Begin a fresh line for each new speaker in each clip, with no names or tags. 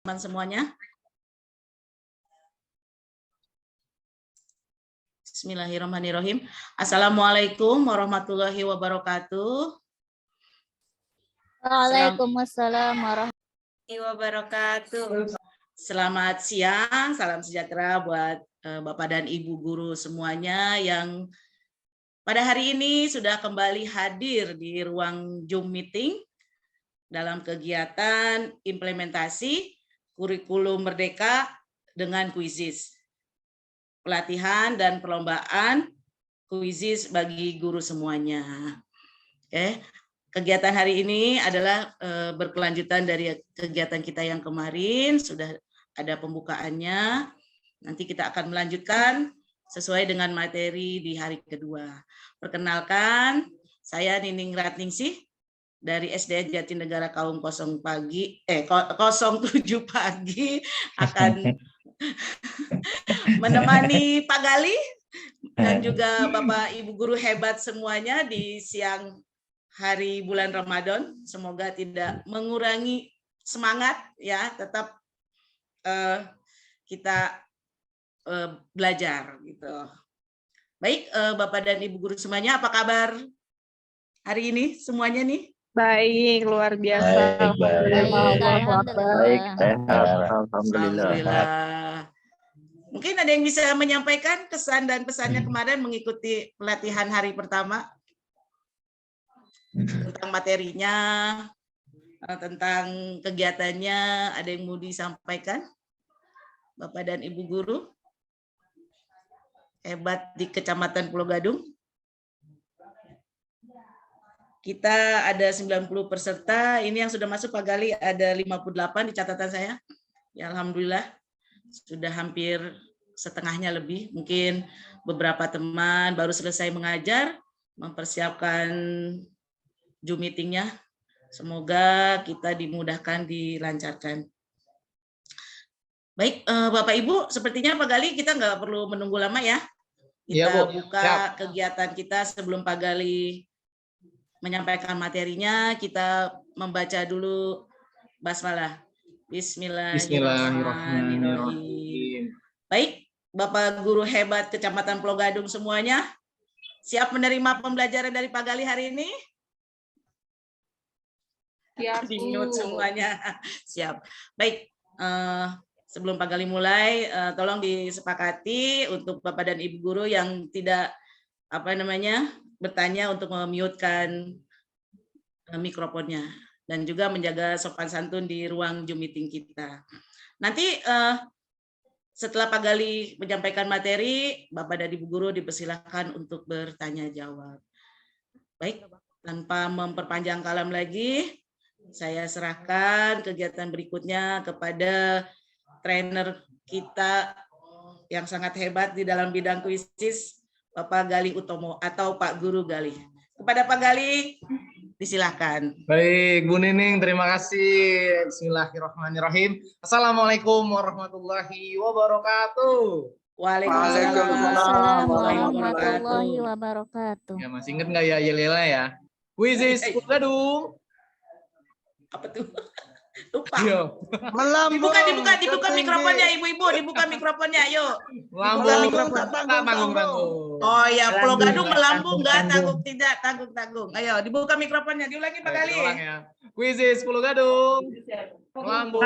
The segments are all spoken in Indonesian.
teman semuanya. Bismillahirrahmanirrahim. Assalamualaikum warahmatullahi wabarakatuh.
Waalaikumsalam warahmatullahi
wabarakatuh. Selamat siang, salam sejahtera buat Bapak dan Ibu guru semuanya yang pada hari ini sudah kembali hadir di ruang Zoom meeting dalam kegiatan implementasi kurikulum Merdeka dengan kuisis. Pelatihan dan perlombaan kuisis bagi guru semuanya. Oke. Kegiatan hari ini adalah berkelanjutan dari kegiatan kita yang kemarin, sudah ada pembukaannya. Nanti kita akan melanjutkan sesuai dengan materi di hari kedua. Perkenalkan, saya Nining Ratningsih dari SD Jatinegara Kaum 07 pagi akan menemani Pak Gali dan juga Bapak Ibu guru hebat semuanya di siang hari bulan Ramadan. Semoga tidak mengurangi semangat ya, tetap kita belajar gitu. Baik, Bapak dan Ibu guru semuanya, apa kabar hari ini semuanya nih?
Baik, luar biasa.
Baik,
Alhamdulillah. Mungkin ada yang bisa menyampaikan kesan dan pesannya kemarin mengikuti pelatihan hari pertama tentang materinya, tentang kegiatannya, ada yang mau disampaikan? Bapak dan Ibu guru hebat di Kecamatan Pulau Gadung. Kita ada 90 peserta, ini yang sudah masuk Pak Gali ada 58 di catatan saya. Ya alhamdulillah sudah hampir setengahnya lebih. Mungkin beberapa teman baru selesai mengajar, mempersiapkan Zoom meeting-nya. Semoga kita dimudahkan, dilancarkan. Baik, Bapak Ibu, sepertinya Pak Gali kita nggak perlu menunggu lama ya. Kita buka kegiatan kita sebelum Pak Gali menyampaikan materinya, kita membaca dulu basmalah. Bismillahirrahmanirrahim. Baik, Bapak guru hebat Kecamatan Pulau Gadung semuanya, siap menerima pembelajaran dari Pak Gali hari ini?
Siap,
di-mute semuanya. Siap. Baik, sebelum Pak Gali mulai, tolong disepakati untuk Bapak dan Ibu guru yang tidak bertanya untuk memute-kan mikrofonnya dan juga menjaga sopan santun di ruang Zoom meeting kita. Nanti setelah Pak Gali menyampaikan materi, Bapak dan Ibu guru dipersilahkan untuk bertanya jawab. Baik, tanpa memperpanjang kalam lagi, saya serahkan kegiatan berikutnya kepada trainer kita yang sangat hebat di dalam bidang kuisis, Bapak Gali Utomo atau Pak Guru Gali. Kepada Pak Gali, disilahkan.
Baik, Bu Nining, terima kasih. Bismillahirrahmanirrahim. Assalamualaikum warahmatullahi wabarakatuh.
Waalaikumsalam warahmatullahi wabarakatuh.
Ya, masih ingat nggak ya Yelela ya? Kuisis Pulau Gadung.
Apa tuh? Lupa. Dibuka mikrofonnya ibu-ibu, dibuka mikrofonnya, yuk.
Melambung, tanggung.
Oh ya, Pulau Gadung melambung, enggak tanggung. Ayo, dibuka mikrofonnya, diulangi Pak Gali.
Ya. Kuisis Pulau Gadung. Melambung.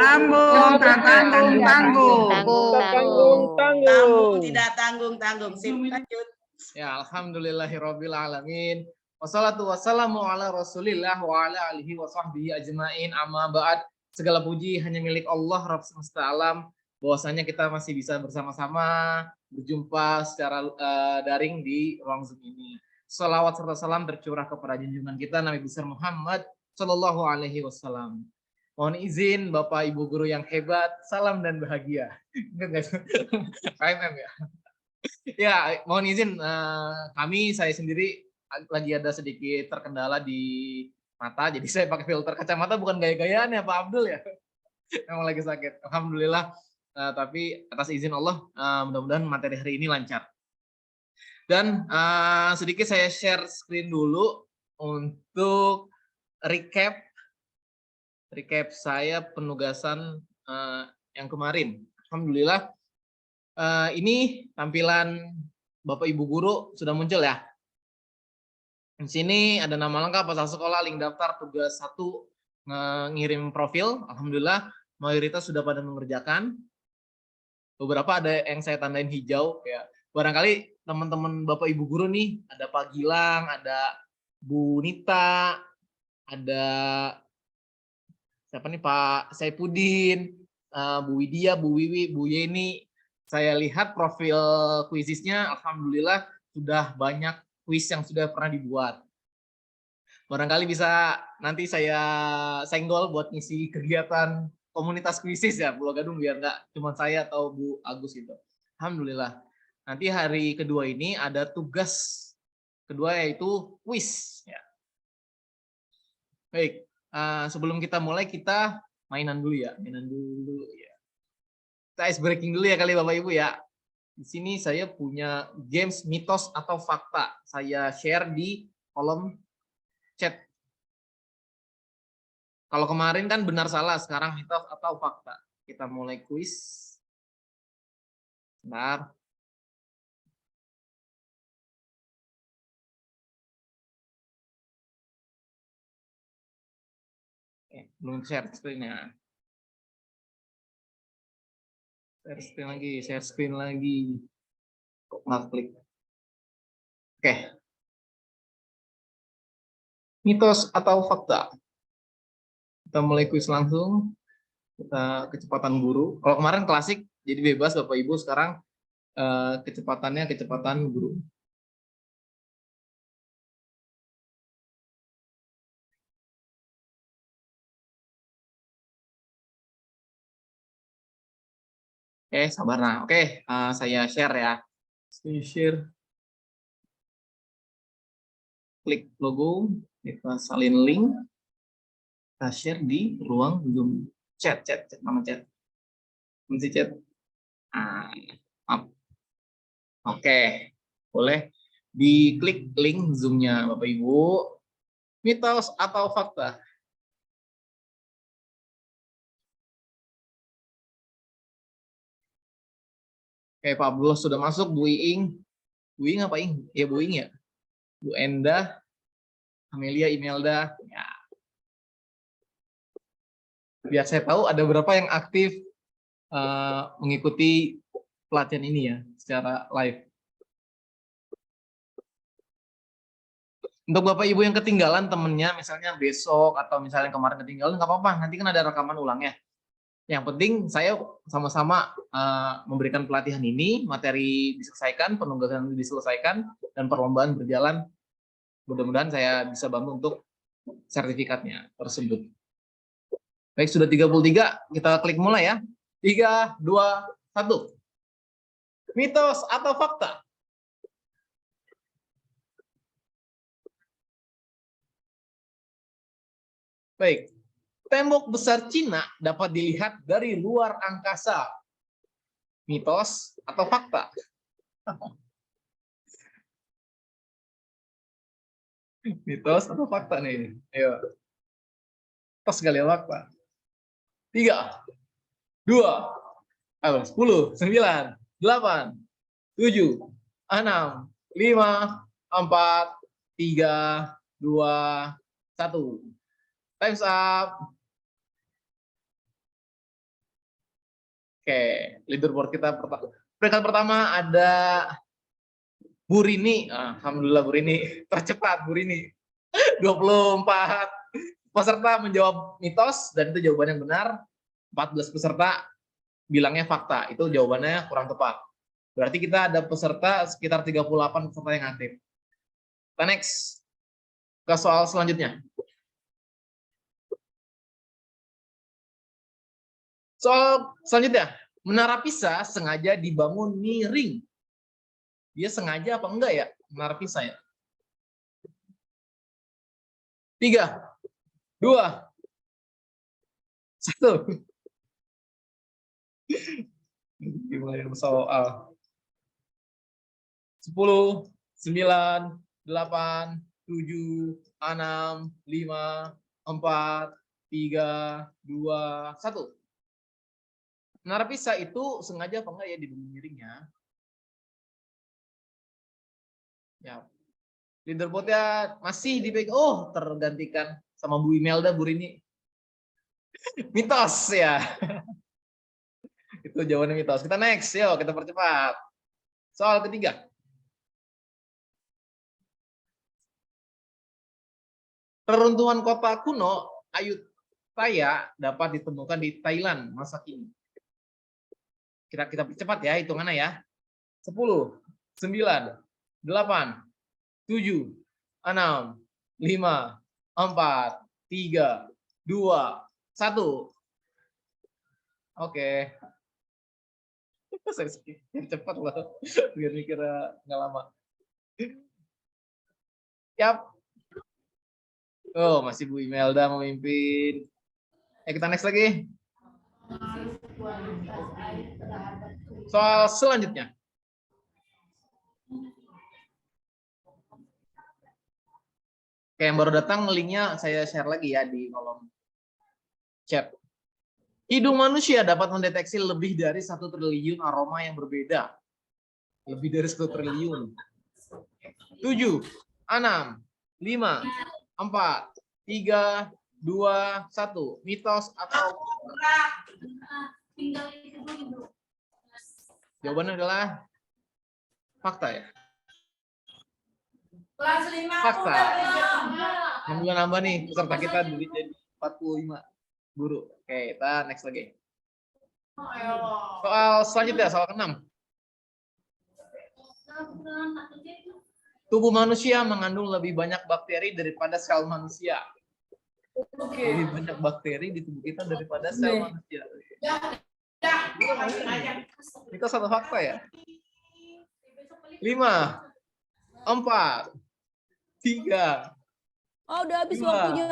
Tanggung, tidak tanggung. Sip, lanjut.
Ya, alhamdulillahirabbil alamin. Wassalatu wassalamu ala Rasulillah wa ala alihi wa sahbihi ajmain. Amma ba'd. Segala puji hanya milik Allah Rabb semesta alam. Bahwasanya kita masih bisa bersama-sama berjumpa secara daring di ruang Zoom ini. Salawat serta salam tercurah kepada junjungan kita Nabi besar Muhammad Shallallahu Alaihi Wasallam. Mohon izin Bapak Ibu guru yang hebat, salam dan bahagia. KMM ya. Ya, mohon izin saya sendiri lagi ada sedikit terkendala di mata, jadi saya pakai filter kacamata, bukan gaya-gayaan ya Pak Abdul ya. Emang lagi sakit. Alhamdulillah. Tapi atas izin Allah, mudah-mudahan materi hari ini lancar. Dan sedikit saya share screen dulu untuk recap saya penugasan yang kemarin. Alhamdulillah ini tampilan Bapak Ibu guru sudah muncul ya. Di sini ada nama lengkap, asal sekolah, link daftar, tugas 1, ngirim profil. Alhamdulillah mayoritas sudah pada mengerjakan. Beberapa ada yang saya tandain hijau ya. Barangkali teman-teman Bapak Ibu guru nih, ada Pak Gilang, ada Bu Nita, ada siapa nih, Pak Saipudin, Bu Widya, Bu Wiwi, Bu Yeni. Saya lihat profil kuisisnya, alhamdulillah sudah banyak kuis yang sudah pernah dibuat. Barangkali bisa nanti saya senggol buat ngisi kegiatan komunitas kuisis ya, Pulau Gadung, biar nggak cuma saya atau Bu Agus itu. Alhamdulillah. Nanti hari kedua ini ada tugas kedua yaitu kuis. Ya. Baik, sebelum kita mulai kita mainan dulu ya, Kita ice breaking dulu ya kali Bapak Ibu ya. Di sini saya punya games mitos atau fakta. Saya share di kolom chat. Kalau kemarin kan benar salah, sekarang mitos atau fakta. Kita mulai kuis. Bentar. Belum share screen-nya. Share screen lagi. Kok nggak klik? Oke. Mitos atau fakta? Kita mulai kuis langsung. Kita kecepatan guru. Kalau kemarin klasik, jadi bebas Bapak Ibu. Sekarang kecepatannya kecepatan guru. Oke, sabar nah. Oke, saya share ya. Saya share. Klik logo, kita salin link. Kita share di ruang Zoom. Chat, nama chat. Masih chat. Oke, boleh diklik link Zoom-nya Bapak Ibu. Mitos atau fakta? Oke, Pak Abdullah sudah masuk. Bu Iing. Bu Iing apa Ing? Ya Bu Iing ya. Bu Enda. Amelia, Imelda. Ya. Biar saya tahu ada berapa yang aktif mengikuti pelatihan ini ya secara live. Untuk Bapak Ibu yang ketinggalan temennya, misalnya besok atau misalnya kemarin ketinggalan, nggak apa-apa. Nanti kan ada rekaman ulangnya. Yang penting saya sama-sama memberikan pelatihan ini, materi diselesaikan, penugasan diselesaikan, dan perlombaan berjalan. Mudah-mudahan saya bisa bantu untuk sertifikatnya tersebut. Baik, sudah 33, kita klik mulai ya. 3, 2, 1. Mitos atau fakta? Baik, tembok besar Cina dapat dilihat dari luar angkasa. Mitos atau fakta? Mitos atau fakta nih? Ayo. Mitos kali ya fakta. 3, 2, 10, 9, 8, 7, 6, 5, 4, 3, 2, 1. Time's up. Oke, leaderboard kita peringkat pertama ada Bu Rini. Alhamdulillah Bu Rini tercepat Bu Rini. 24 peserta menjawab mitos dan itu jawabannya benar. 14 peserta bilangnya fakta. Itu jawabannya kurang tepat. Berarti kita ada peserta sekitar 38 peserta yang aktif. Kita next ke soal selanjutnya. Soal selanjutnya, Menara Pisa sengaja dibangun miring. Dia sengaja apa enggak ya Menara Pisa ya? 3, 2, 1. Dimulai soal. 10, 9, 8, 7, 6, 5, 4, 3, 2, 1. Menara Pisa itu sengaja apa enggak ya dibilang miringnya? Ya. Leaderboardnya masih dipegang. Oh, tergantikan sama Bu Imelda, Bu Rini. Mitos ya. Itu jawabannya mitos. Kita next, yuk kita percepat. Soal ketiga. Reruntuhan kota kuno Ayutthaya dapat ditemukan di Thailand masa kini. Kita percepat ya hitungannya ya. 10, 9, 8, 7, 6, 5, 4, 3, 2, 1. Oke. Saya cepat loh, biar mikir nggak lama. Yap. Oh, masih Bu Imelda memimpin. Kita next lagi. Soal selanjutnya. Oke, yang baru datang linknya saya share lagi ya di kolom chat. Hidung manusia dapat mendeteksi lebih dari 1 triliun aroma yang berbeda. Lebih dari 1 triliun. 7, 6, 5, 4, 3, 2, 1. Mitos atau jawabannya adalah fakta ya. Fakta. Nambah nih peserta kita jadi 45 guru. Oke, kita next lagi. Soal selanjutnya, soal ke-6. Tubuh manusia mengandung lebih banyak bakteri daripada sel manusia. Lebih banyak bakteri di tubuh kita daripada sel manusia. Itu satu fakta ya. 5, 4, 3.
Oh, udah habis
2,
waktunya.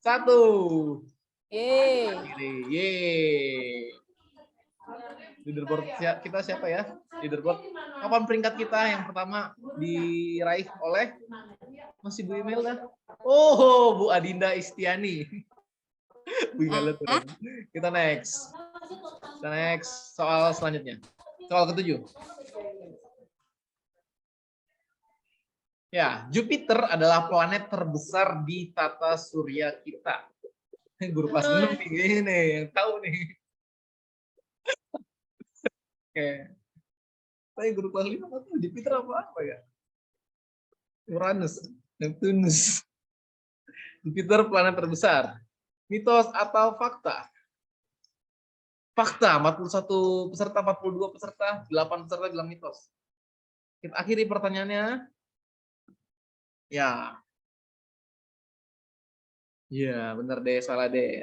1.
Yeay.
Leaderboard kita siapa ya? Leaderboard. Kapan peringkat kita yang pertama diraih oleh masih Bu Imelda? Oh, Bu Adinda Istiani. Bu Imelda turun. Kita next. Soal selanjutnya. Soal ke-7. Ya, Jupiter adalah planet terbesar di tata surya kita. Guru kelas 6 nih, ini yang tahu nih. Oke. Saya guru kelas 5 tahu Jupiter apa ya? Uranus, Neptunus. Jupiter planet terbesar. Mitos atau fakta? Fakta, 41 peserta, 42 peserta, 8 peserta bilang mitos. Kita akhiri pertanyaannya. Ya. Ya, benar deh, salah deh.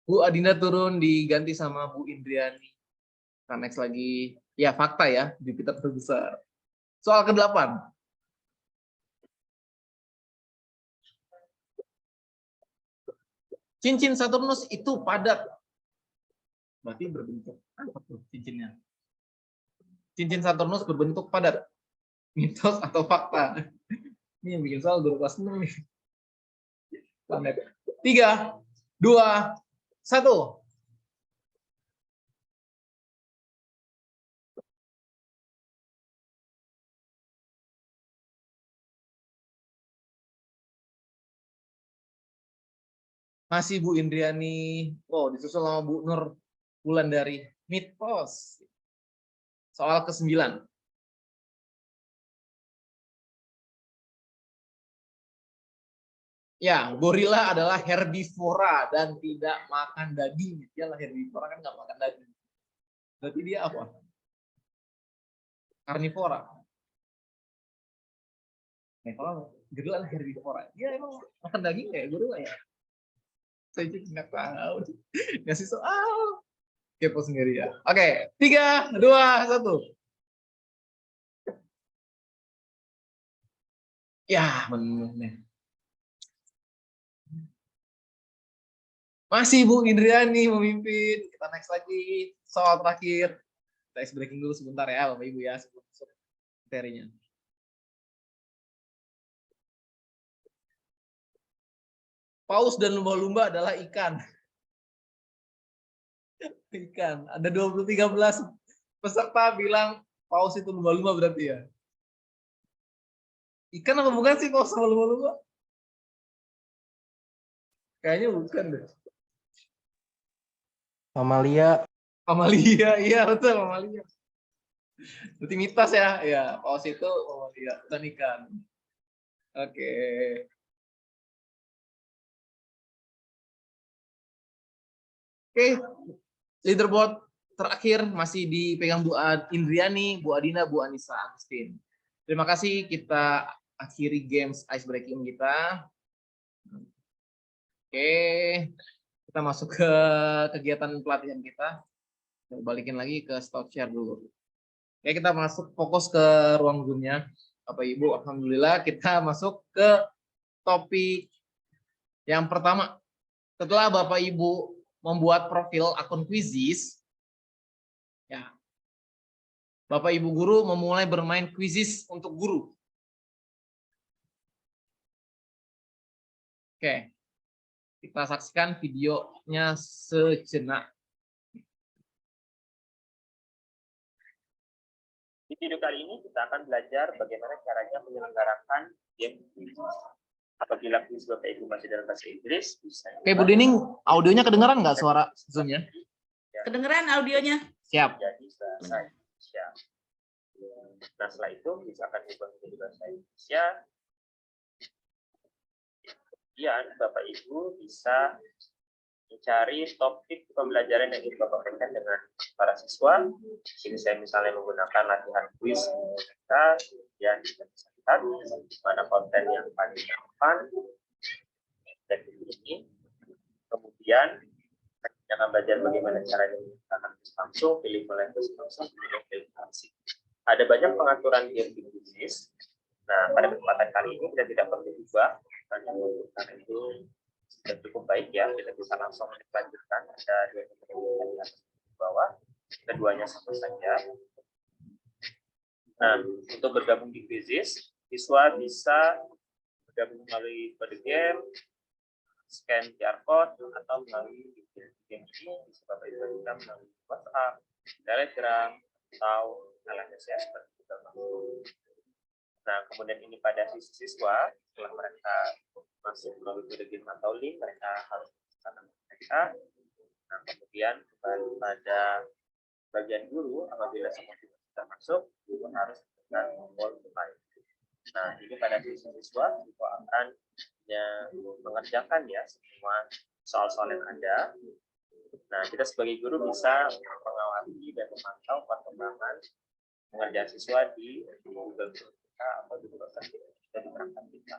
Bu Adinda turun diganti sama Bu Indriani. Kita next lagi. Ya, fakta ya, Jupiter terbesar. Soal ke-8. Cincin Saturnus itu padat. Berarti berbentuk apa tuh cincinnya? Cincin Saturnus berbentuk padat. Mitos atau fakta? Ini yang bikin soal guru kelas 6 nih. Planet. 3, 2, 1. Masih Bu Indriani. Oh, disusul sama Bu Nur Wulandari. Mitos. Soal ke-9. Ya, gorila adalah herbivora dan tidak makan daging. Dia lah herbivora kan nggak makan daging. Berarti dia apa? Karnivora. Nah, kalau gorila adalah herbivora, dia emang makan daging kayak gorila ya? Saya juga nggak tahu. Ngasih soal. Kepo sendiri ya. Oke, 3, 2, 1. Ya, benar. Masih Bu Indriani memimpin. Kita next lagi. Soal terakhir. Kita ice breaking dulu sebentar ya, Bapak Ibu ya, sebelum masuk materinya. Paus dan lumba-lumba adalah ikan. Ikan. Ada 13 peserta bilang paus itu lumba-lumba berarti ya. Ikan apa bukan sih paus sama lumba-lumba? Kayaknya bukan deh.
Mamalia.
Mamalia, iya betul mamalia. Berarti mitos ya, ya paus itu mamalia, bukan ikan. Oke. Oke, leaderboard terakhir masih dipegang Bu Indriani, Bu Adina, Bu Anissa Agustin. Terima kasih, kita akhiri games ice breaking kita. Oke, kita masuk ke kegiatan pelatihan kita. Balikin lagi ke stop share dulu. Oke, kita masuk fokus ke ruang Zoom-nya. Bapak Ibu, alhamdulillah kita masuk ke topik yang pertama. Setelah Bapak Ibu membuat profil akun Quizizz, ya, Bapak Ibu guru memulai bermain Quizizz untuk guru. Oke, kita saksikan videonya sejenak.
Di video kali ini kita akan belajar bagaimana caranya menyelenggarakan game Quizizz. Apabila quiz Bapak Ibu masih dalam bahasa Inggris, bisa.
Oke, Bu Dining, audionya kedengeran nggak suara Zoom-nya?
Kedengeran audionya?
Siap.
Jadi bahasa Indonesia. Nah, setelah itu bisa akan diubah menjadi bahasa Indonesia. Kemudian Bapak Ibu bisa mencari topik pembelajaran yang ingin Bapak berikan dengan para siswa. Ini saya misalnya menggunakan latihan quiz kita, kemudian kita bisa lihat mana konten yang paling relevan dan ini. Kemudian kita akan belajar bagaimana caranya menggunakan quiz langsung, pilih mulai quiz langsung, pilih asik. Ada banyak pengaturan game di Quizizz. Nah, pada kesempatan kali ini kita tidak perlu ubah, karena itu sudah cukup baik ya, kita bisa langsung lanjutkan. Ada dua yang di atas di bawah, keduanya sama saja. Nah, untuk bergabung di Quizizz, siswa bisa bergabung melalui kode game, scan QR code, atau melalui game ini bisa Bapak Ibu kita melalui WhatsApp, Telegram, atau LMS ya, seperti itu. Nah, kemudian ini pada sisi siswa, setelah mereka masuk melalui kode game atau link, mereka harus mencatat mereka. Nah, kemudian pada bagian guru, apabila semua sudah masuk, guru harus tekan tombol mulai. Nah, ini pada sisi siswa, siswa akan mengerjakan ya semua soal-soal yang ada. Nah, kita sebagai guru bisa mengawasi dan memantau perkembangan pengerjaan siswa di Google kita atau di Google kita diterapkan kita.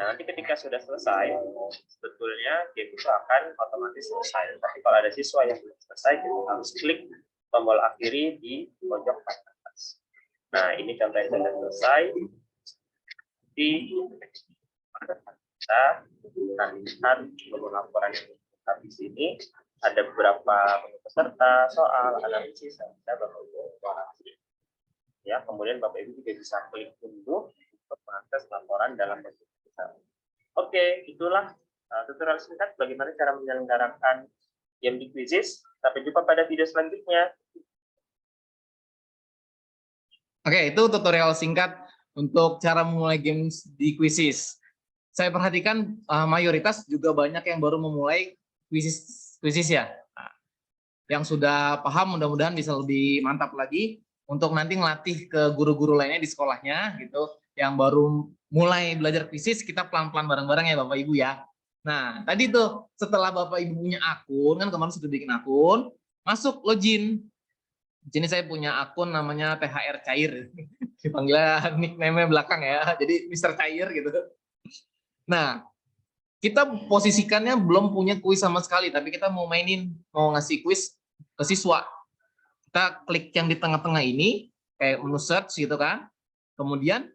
Nah, nanti ketika sudah selesai, sebetulnya game itu akan otomatis selesai. Tapi kalau ada siswa yang belum selesai, kita harus klik tombol akhiri di pojok kanan atas. Nah, ini contoh yang sudah selesai. Di kita lihat laporan yang kita di sini. Ada beberapa peserta, soal, analisis, dan bisa Bapak Ibu evaluasi. Ya, kemudian Bapak Ibu juga bisa klik unduh untuk mengakses laporan dalam bentuk Excel. Oke, itulah tutorial singkat bagaimana cara menyelenggarakan game di Quizizz. Sampai jumpa pada video selanjutnya.
Oke, itu tutorial singkat untuk cara memulai games di Quizizz. Saya perhatikan mayoritas juga banyak yang baru memulai Quizizz ya. Nah, yang sudah paham mudah-mudahan bisa lebih mantap lagi untuk nanti ngelatih ke guru-guru lainnya di sekolahnya gitu. Yang baru mulai belajar Quizizz, kita pelan-pelan bareng-bareng ya Bapak Ibu ya. Nah, tadi tuh setelah Bapak Ibu punya akun, kan kemarin sudah bikin akun, masuk login. Di sini saya punya akun namanya THR Cair. Dipanggilnya nickname-nya belakang ya. Jadi Mr. Cair gitu. Nah, kita posisikannya belum punya kuis sama sekali, tapi kita mau ngasih kuis ke siswa. Kita klik yang di tengah-tengah ini, kayak menu search gitu kan. Kemudian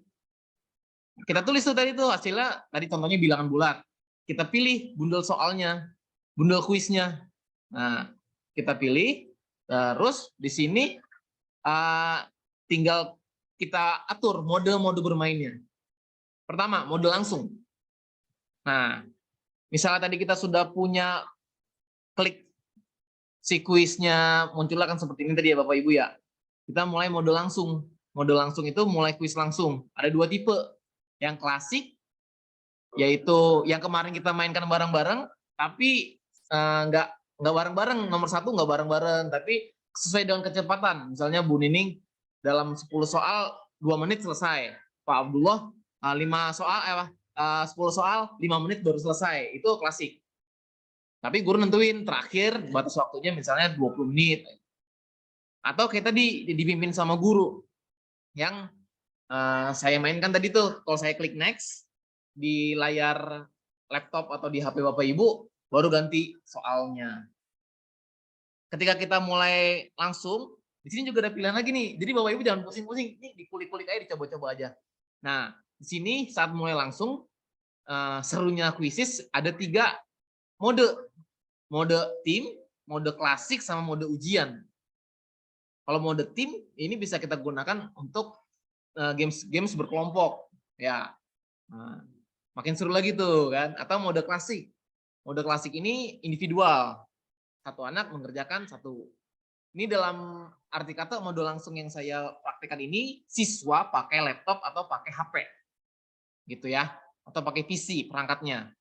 kita tulis tuh tadi tuh hasilnya, tadi contohnya bilangan bulat. Kita pilih bundel soalnya, bundel kuisnya. Nah, kita pilih, terus di sini tinggal kita atur mode-mode bermainnya. Pertama, mode langsung. Nah, misalnya tadi kita sudah punya klik si kuisnya munculnya kan seperti ini tadi ya Bapak Ibu ya. Kita mulai mode langsung. Mode langsung itu mulai kuis langsung. Ada 2 tipe. Yang klasik, yaitu yang kemarin kita mainkan bareng-bareng, tapi nggak bareng-bareng. Nomor 1 nggak bareng-bareng, tapi sesuai dengan kecepatan. Misalnya Bu Nining dalam 10 soal 2 menit selesai. Pak Abdullah 10 soal 5 menit baru selesai. Itu klasik. Tapi guru nentuin terakhir batas waktunya misalnya 20 menit. Atau kayak tadi dipimpin sama guru yang saya mainkan tadi tuh, kalau saya klik next di layar laptop atau di HP Bapak Ibu, baru ganti soalnya. Ketika kita mulai langsung, di sini juga ada pilihan lagi nih. Jadi Bapak Ibu jangan pusing-pusing, ini dikulik-kulik aja, dicoba-coba aja. Nah, di sini saat mulai langsung, serunya kuisis ada 3 mode. Mode tim, mode klasik, sama mode ujian. Kalau mode tim, ini bisa kita gunakan untuk games berkelompok. Ya, makin seru lagi tuh kan. Atau mode klasik. Mode klasik ini individual. Satu anak mengerjakan satu. Ini dalam arti kata mode langsung yang saya praktekkan ini, siswa pakai laptop atau pakai HP. Gitu ya. Atau pakai PC perangkatnya.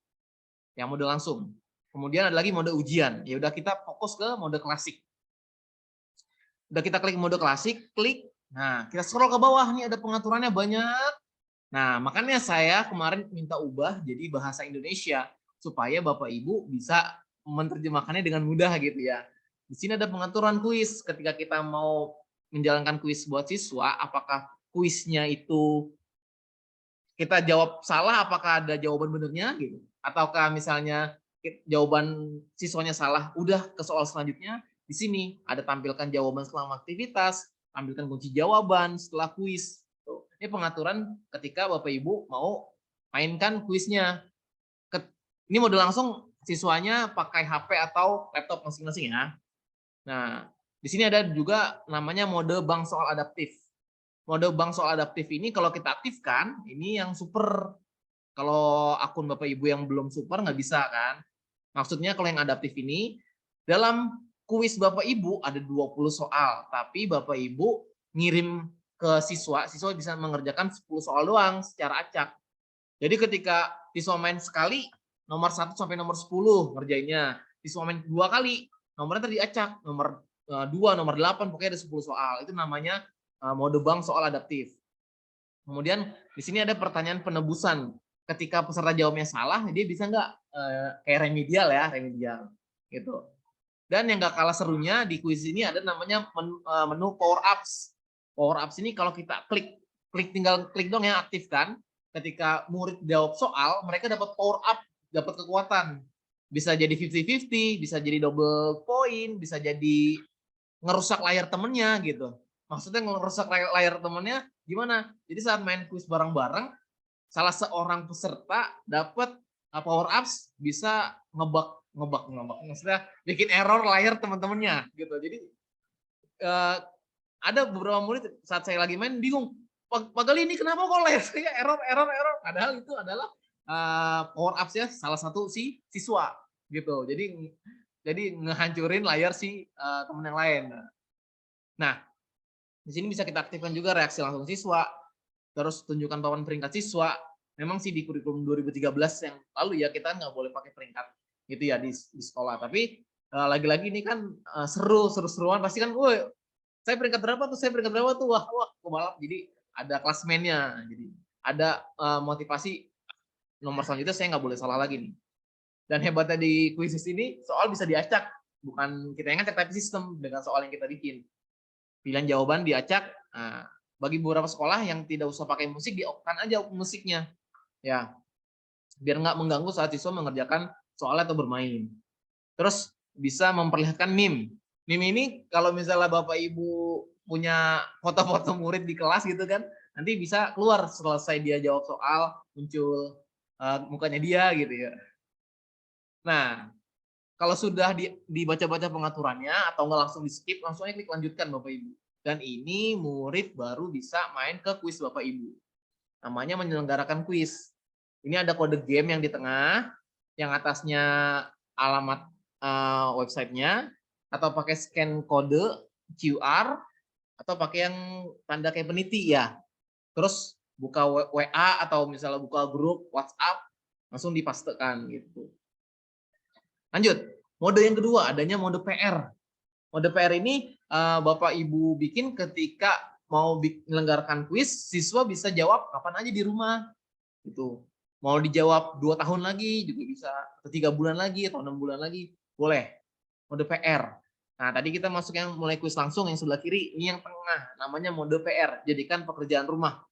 Yang mode langsung. Kemudian ada lagi mode ujian. Ya udah kita fokus ke mode klasik. Udah kita klik mode klasik, klik. Nah, kita scroll ke bawah nih ada pengaturannya banyak. Nah, makanya saya kemarin minta ubah jadi bahasa Indonesia supaya Bapak Ibu bisa menerjemahkannya dengan mudah gitu ya. Di sini ada pengaturan kuis. Ketika kita mau menjalankan kuis buat siswa, apakah kuisnya itu kita jawab salah, apakah ada jawaban benernya gitu? Ataukah misalnya jawaban siswanya salah, udah ke soal selanjutnya. Di sini ada tampilkan jawaban selama aktivitas, tampilkan kunci jawaban setelah kuis. Ini pengaturan ketika Bapak Ibu mau mainkan kuisnya. Ini mode langsung, siswanya pakai HP atau laptop masing-masing ya. Nah, di sini ada juga namanya mode bank soal adaptif. Mode bank soal adaptif ini kalau kita aktifkan, ini yang super. Kalau akun Bapak Ibu yang belum super nggak bisa kan. Maksudnya kalau yang adaptif ini, dalam kuis Bapak Ibu ada 20 soal, tapi Bapak Ibu ngirim ke siswa, siswa bisa mengerjakan 10 soal doang secara acak. Jadi ketika siswa main sekali, nomor 1 sampai nomor 10 ngerjainnya. Siswa main 2 kali, nomornya tadi acak. Nomor 2, nomor 8, pokoknya ada 10 soal. Itu namanya mode bank soal adaptif. Kemudian di sini ada pertanyaan penebusan. Ketika peserta jawabnya salah, dia bisa nggak kayak remedial ya, remedial gitu. Dan yang nggak kalah serunya di kuis ini ada namanya menu power ups. Power ups ini kalau kita tinggal klik dong ya, aktifkan. Ketika murid jawab soal, mereka dapat power up, dapat kekuatan. Bisa jadi 50-50, bisa jadi double point, bisa jadi ngerusak layar temennya gitu. Maksudnya ngerusak layar temennya gimana? Jadi saat main kuis bareng-bareng, salah seorang peserta dapat power ups bisa ngebug, maksudnya bikin error layar teman-temannya gitu. Jadi ada beberapa murid saat saya lagi main bingung, Pak Gali ini kenapa kok layar saya error. Padahal itu adalah power ups ya salah satu si siswa gitu. Jadi ngehancurin layar si teman yang lain. Nah, di sini bisa kita aktifkan juga reaksi langsung siswa. Terus tunjukkan papan peringkat siswa. Memang sih di kurikulum 2013 yang lalu ya kita nggak boleh pakai peringkat gitu ya di sekolah. Tapi lagi-lagi ini kan seru-seruan pasti kan, woi saya peringkat berapa tuh, wah pembalap. Jadi ada klasmennya, jadi ada motivasi nomor selanjutnya saya nggak boleh salah lagi nih. Dan hebatnya di kuisis ini soal bisa diacak, bukan kita yang ngacak tapi sistem dengan soal yang kita bikin. Pilihan jawaban diacak. Nah, bagi beberapa sekolah yang tidak usah pakai musik, di-off-kan aja musiknya. Ya, biar nggak mengganggu saat siswa mengerjakan soal atau bermain. Terus bisa memperlihatkan meme. Meme ini kalau misalnya Bapak Ibu punya foto-foto murid di kelas gitu kan, nanti bisa keluar selesai dia jawab soal, muncul mukanya dia gitu ya. Nah, kalau sudah dibaca-baca pengaturannya atau nggak langsung di-skip, langsung aja klik lanjutkan Bapak Ibu. Dan ini murid baru bisa main ke kuis Bapak Ibu. Namanya menyelenggarakan kuis. Ini ada kode game yang di tengah, yang atasnya alamat websitenya, atau pakai scan kode QR, atau pakai yang tanda kayak peniti ya. Terus buka WA atau misalnya buka grup WhatsApp, langsung dipastekan gitu. Lanjut, mode yang kedua adanya mode PR. Mode PR ini Bapak Ibu bikin ketika mau menyelenggarakan kuis, siswa bisa jawab kapan aja di rumah. Gitu. Mau dijawab 2 tahun lagi juga bisa, atau 3 bulan lagi, atau 6 bulan lagi, boleh. Mode PR. Nah, tadi kita masuk yang mulai kuis langsung, yang sebelah kiri, ini yang tengah, namanya mode PR, jadikan pekerjaan rumah.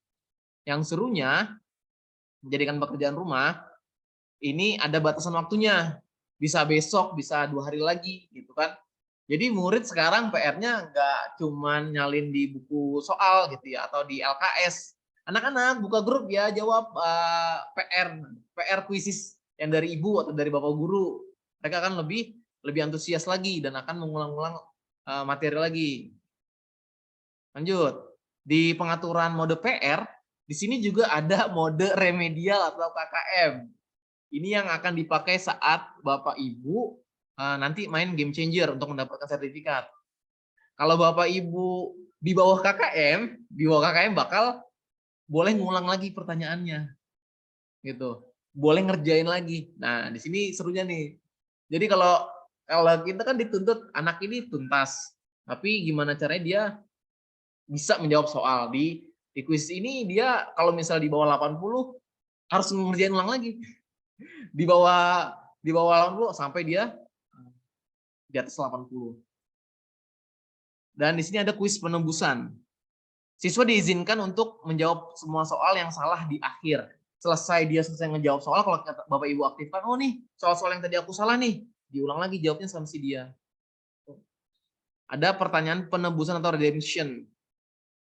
Yang serunya, menjadikan pekerjaan rumah, ini ada batasan waktunya. Bisa besok, bisa 2 hari lagi, gitu kan. Jadi murid sekarang PR-nya nggak cuman nyalin di buku soal gitu ya, atau di LKS. Anak-anak buka grup ya, jawab PR kuisis yang dari ibu atau dari bapak guru. Mereka akan lebih antusias lagi dan akan mengulang-ulang materi lagi. Lanjut, di pengaturan mode PR, di sini juga ada mode remedial atau KKM. Ini yang akan dipakai saat Bapak Ibu nanti main game changer untuk mendapatkan sertifikat. Kalau Bapak Ibu di bawah KKM bakal boleh ngulang lagi pertanyaannya. Gitu. Boleh ngerjain lagi. Nah, di sini serunya nih. Jadi kalau kita kan dituntut anak ini tuntas. Tapi gimana caranya dia bisa menjawab soal di kuis ini. Dia kalau misal di bawah 80 harus ngerjain ulang lagi. Di bawah 80 sampai dia di atas 80. Dan di sini ada kuis penembusan. Siswa diizinkan untuk menjawab semua soal yang salah di akhir. Selesai ngejawab soal, kalau Bapak Ibu aktifkan, oh nih soal-soal yang tadi aku salah nih, diulang lagi jawabnya sama si dia. Ada pertanyaan penembusan atau redemption.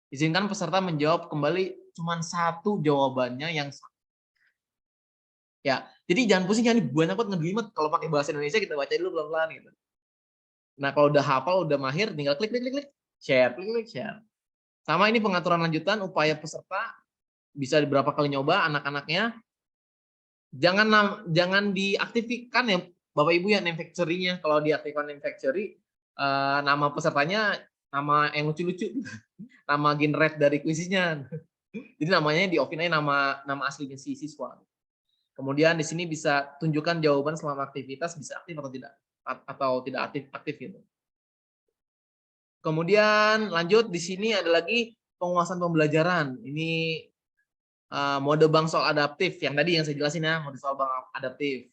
Izinkan peserta menjawab kembali cuma 1 jawabannya yang salah. Ya, jadi jangan pusing, jangan banyak banget ngegelimet. Kalau pakai bahasa Indonesia kita baca dulu pelan-pelan gitu. Nah, kalau udah hafal, udah mahir, tinggal klik, share, klik, share. Sama ini pengaturan lanjutan, upaya peserta bisa berapa kali nyoba anak-anaknya. Jangan diaktifkan ya Bapak Ibu ya name factory-nya. Kalau diaktifkan name factory, nama pesertanya nama yang lucu-lucu. Nama generate dari kuisnya. Jadi namanya di off-in aja nama aslinya si siswa. Kemudian di sini bisa tunjukkan jawaban selama aktivitas bisa aktif atau tidak aktif gitu. Kemudian lanjut di sini ada lagi penguasaan pembelajaran. Ini mode bank soal adaptif yang tadi yang saya jelasin ya, mode soal bank adaptif.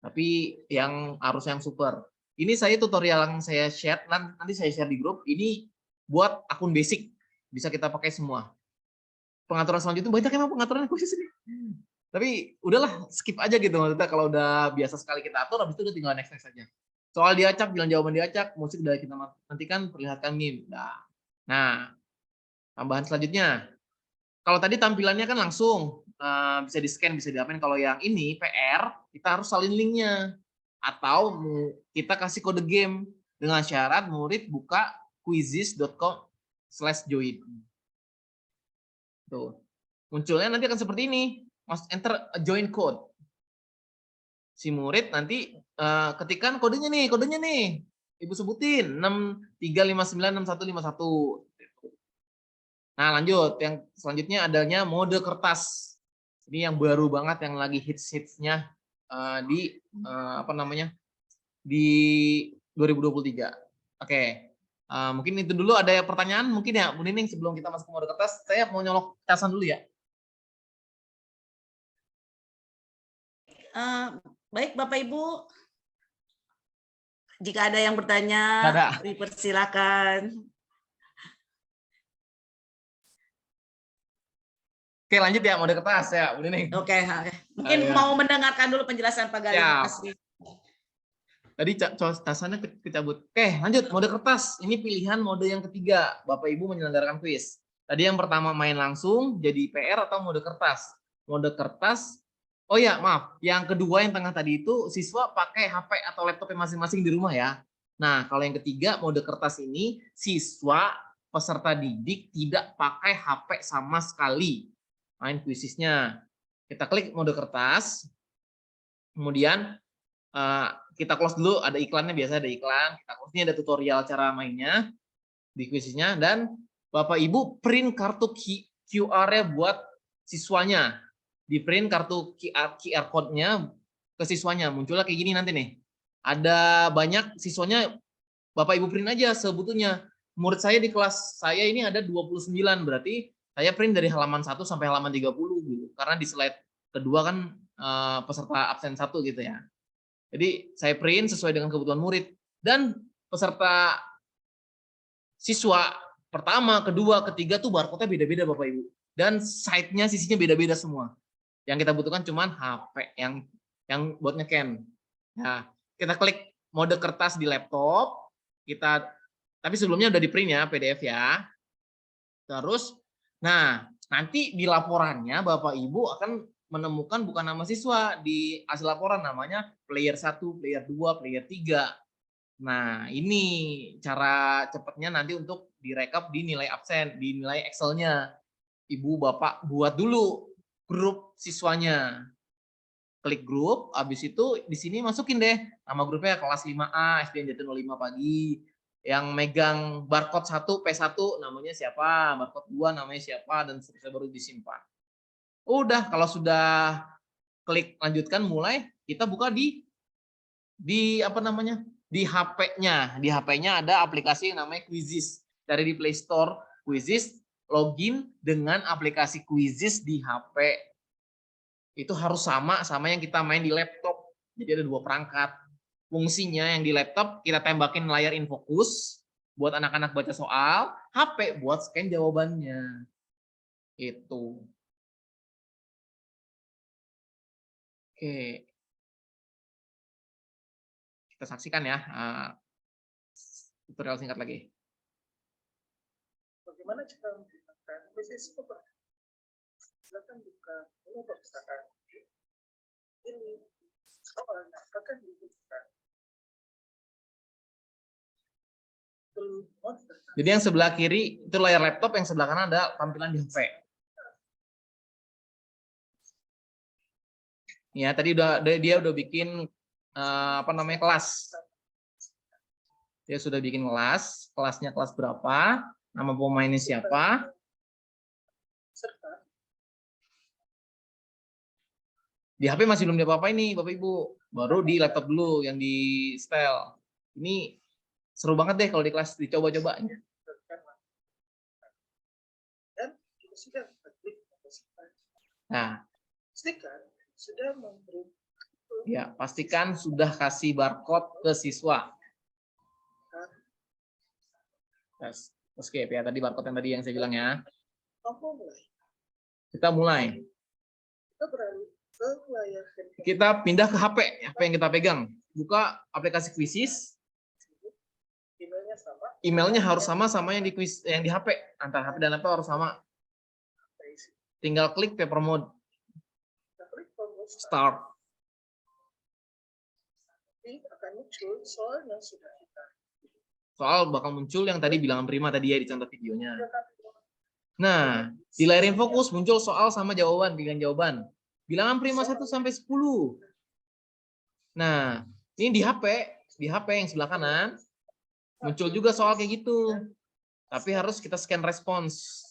Tapi yang harus yang super. Ini saya tutorial yang saya share, nanti saya share di grup. Ini buat akun basic, bisa kita pakai semua. Pengaturan selanjutnya banyak emang pengaturan khusus ini. Tapi udahlah skip aja gitu maksudnya, kalau udah biasa sekali kita atur, habis itu udah tinggal next saja. Soal diacak, bilang jawaban diacak, musik udah kita nantikan, perlihatkan meme. Nah, tambahan selanjutnya. Kalau tadi tampilannya kan langsung bisa di-scan, bisa diapain. Kalau yang ini PR, kita harus salin linknya. Atau kita kasih kode game dengan syarat murid buka quizizz.com/join. Tuh. Munculnya nanti akan seperti ini. Mas enter a join code. Si murid nanti ketikkan kodenya nih. Ibu sebutin 63596151. Nah, lanjut. Yang selanjutnya adanya mode kertas. Ini yang baru banget, yang lagi hits-hitsnya di di 2023. Oke. Mungkin itu dulu. Ada pertanyaan mungkin ya Bu Nining sebelum kita masuk ke mode kertas. Saya mau nyolok casan dulu ya.
Baik Bapak Ibu, jika ada yang bertanya, dipersilakan.
Oke, lanjut ya mode kertas ya, Bu Nining.
Oke. Mungkin mau mendengarkan dulu penjelasan Pak Galih.
Tadi casannya kecabut. Oke, lanjut mode kertas. Ini pilihan mode yang ketiga. Bapak Ibu menyelenggarakan kuis. Tadi yang pertama main langsung, jadi PR atau mode kertas. Mode kertas. Oh ya, maaf. Yang kedua yang tengah tadi itu siswa pakai HP atau laptopnya masing-masing di rumah ya. Nah, kalau yang ketiga mode kertas ini siswa peserta didik tidak pakai HP sama sekali. Main kuisisnya. Kita klik mode kertas. Kemudian Kita close dulu, ada iklannya, biasa ada iklan. Kita close, ini ada tutorial cara mainnya di kuisisnya, dan Bapak Ibu print kartu QR-nya buat siswanya. Di print kartu QR code-nya ke siswanya. Munculnya kayak gini nanti nih. Ada banyak siswanya, Bapak Ibu print aja sebetulnya. Murid saya di kelas saya ini ada 29, berarti saya print dari halaman 1 sampai halaman 30 gitu. Karena di slide kedua kan peserta absen 1 gitu ya. Jadi saya print sesuai dengan kebutuhan murid, dan peserta siswa pertama, kedua, ketiga tuh barcode-nya beda-beda Bapak Ibu. Dan side-nya sisinya beda-beda semua. Yang kita butuhkan cuman HP yang buat nge-scan. Nah, kita klik mode kertas di laptop, tapi sebelumnya udah di print ya PDF ya. Terus, nah nanti di laporannya Bapak Ibu akan menemukan bukan nama siswa di hasil laporan, namanya player 1, player 2, player 3. Nah, ini cara cepatnya nanti untuk direkap di nilai absen, di nilai Excel-nya. Ibu Bapak buat dulu grup siswanya. Klik grup, habis itu di sini masukin deh nama grupnya kelas 5A, SDN Jati 05 pagi. Yang megang barcode 1 P1 namanya siapa, barcode 2 namanya siapa, dan seterusnya, baru disimpan. Udah, kalau sudah klik lanjutkan mulai, kita buka di apa namanya? Di HP-nya. Di HP-nya ada aplikasi yang namanya Quizizz. Cari di Play Store Quizizz, login dengan aplikasi Quizizz di HP. Itu harus sama yang kita main di laptop. Jadi ada 2 perangkat. Fungsinya yang di laptop kita tembakin layar infocus buat anak-anak baca soal, HP buat scan jawabannya. Itu. Oke. Kita saksikan ya tutorial singkat lagi.
Bagaimana cara menggunakan Quizizz Cover? Silakan buka menu perpustakaan ini. Soalnya akan dibuka.
Jadi yang sebelah kiri itu layar laptop, yang sebelah kanan ada tampilan di HP. Ya, tadi dia udah bikin apa namanya, kelas. Dia sudah bikin kelas, kelasnya kelas berapa, nama pemainnya siapa. Di HP masih belum diapa-apain nih Bapak Ibu, baru di laptop dulu yang di setel. Ini seru banget deh kalau di kelas dicoba-coba. Nah, ya, pastikan sudah kasih barcode ke siswa. Escape ya, tadi barcode yang tadi yang saya bilang ya. Kita mulai. Kita pindah ke HP, apa yang kita pegang. Buka aplikasi Quizizz. Emailnya harus sama yang di quiz, yang di HP. Antara HP dan laptop harus sama. Tinggal klik paper mode. Start. Soal bakal muncul yang tadi bilangan prima tadi ya di contoh videonya. Nah, di layar fokus muncul soal sama jawaban, pilihan jawaban. Bilangan prima 1 sampai 10. Nah, ini di HP yang sebelah kanan muncul juga soal kayak gitu. Tapi harus kita scan respons.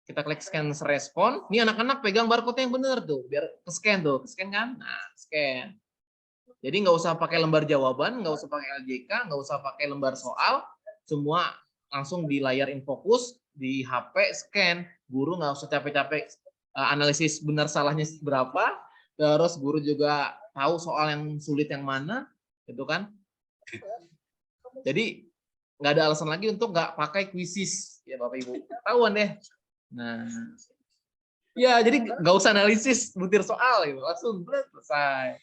Kita klik scan respon. Ini anak-anak pegang barcode yang benar tuh, biar ke-scan tuh. Ke-scan kan? Nah, scan. Jadi nggak usah pakai lembar jawaban, nggak usah pakai LJK, nggak usah pakai lembar soal. Semua langsung di layar infocus, di HP scan. Guru nggak usah capek-capek analisis benar salahnya berapa. Terus guru juga tahu soal yang sulit yang mana, gitu kan? Jadi nggak ada alasan lagi untuk nggak pakai Quizizz ya Bapak Ibu. Tahuan deh. Nah, ya jadi nggak usah analisis butir soal gitu, langsung selesai.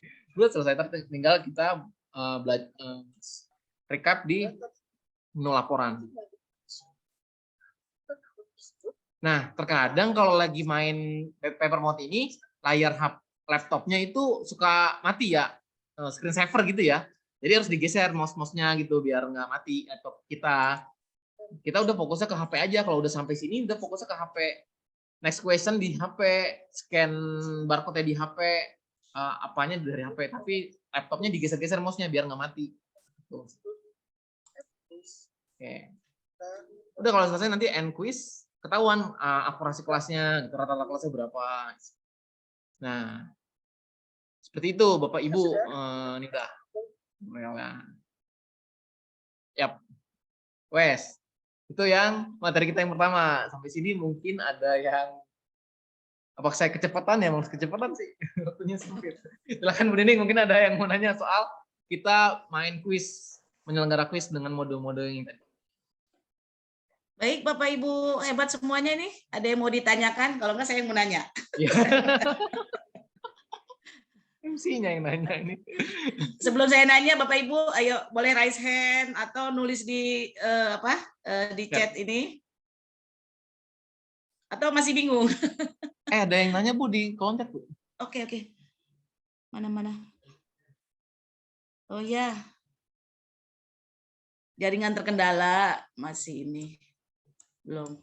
Tinggal kita belajar recap di menu laporan. Nah, terkadang kalau lagi main paper mode ini, layar laptopnya itu suka mati ya, screen saver gitu ya. Jadi harus digeser mouse-nya gitu biar nggak mati laptop kita. Kita udah fokusnya ke HP aja. Kalau udah sampai sini, udah fokusnya ke HP. Next question di HP, scan barcode di HP, apanya dari HP, tapi laptopnya digeser-geser mouse-nya biar nggak mati. Tuh. Oke. Udah kalau selesai nanti end quiz ketahuan akurasi kelasnya, gitu, rata-rata kelasnya berapa. Nah, seperti itu Bapak Ibu. Ini udah. Yap. Wes. Itu yang materi kita yang pertama. Sampai sini mungkin ada yang apakah saya kecepatan ya? Maksud kecepatan sih. Waktunya sempit. Silakan Bu Nining, mungkin ada yang mau nanya soal kita main kuis, menyelenggara kuis dengan mode-mode yang tadi.
Baik, Bapak Ibu hebat semuanya nih. Ada yang mau ditanyakan? Kalau enggak saya yang mau nanya.
Ya. MC-nya yang nanya ini.
Sebelum saya nanya, Bapak Ibu, ayo boleh raise hand atau nulis di di chat ini. Atau masih bingung?
Ada yang nanya Bu di kontak Bu.
Oke. Mana? Oh ya. Jaringan terkendala masih ini. Belum.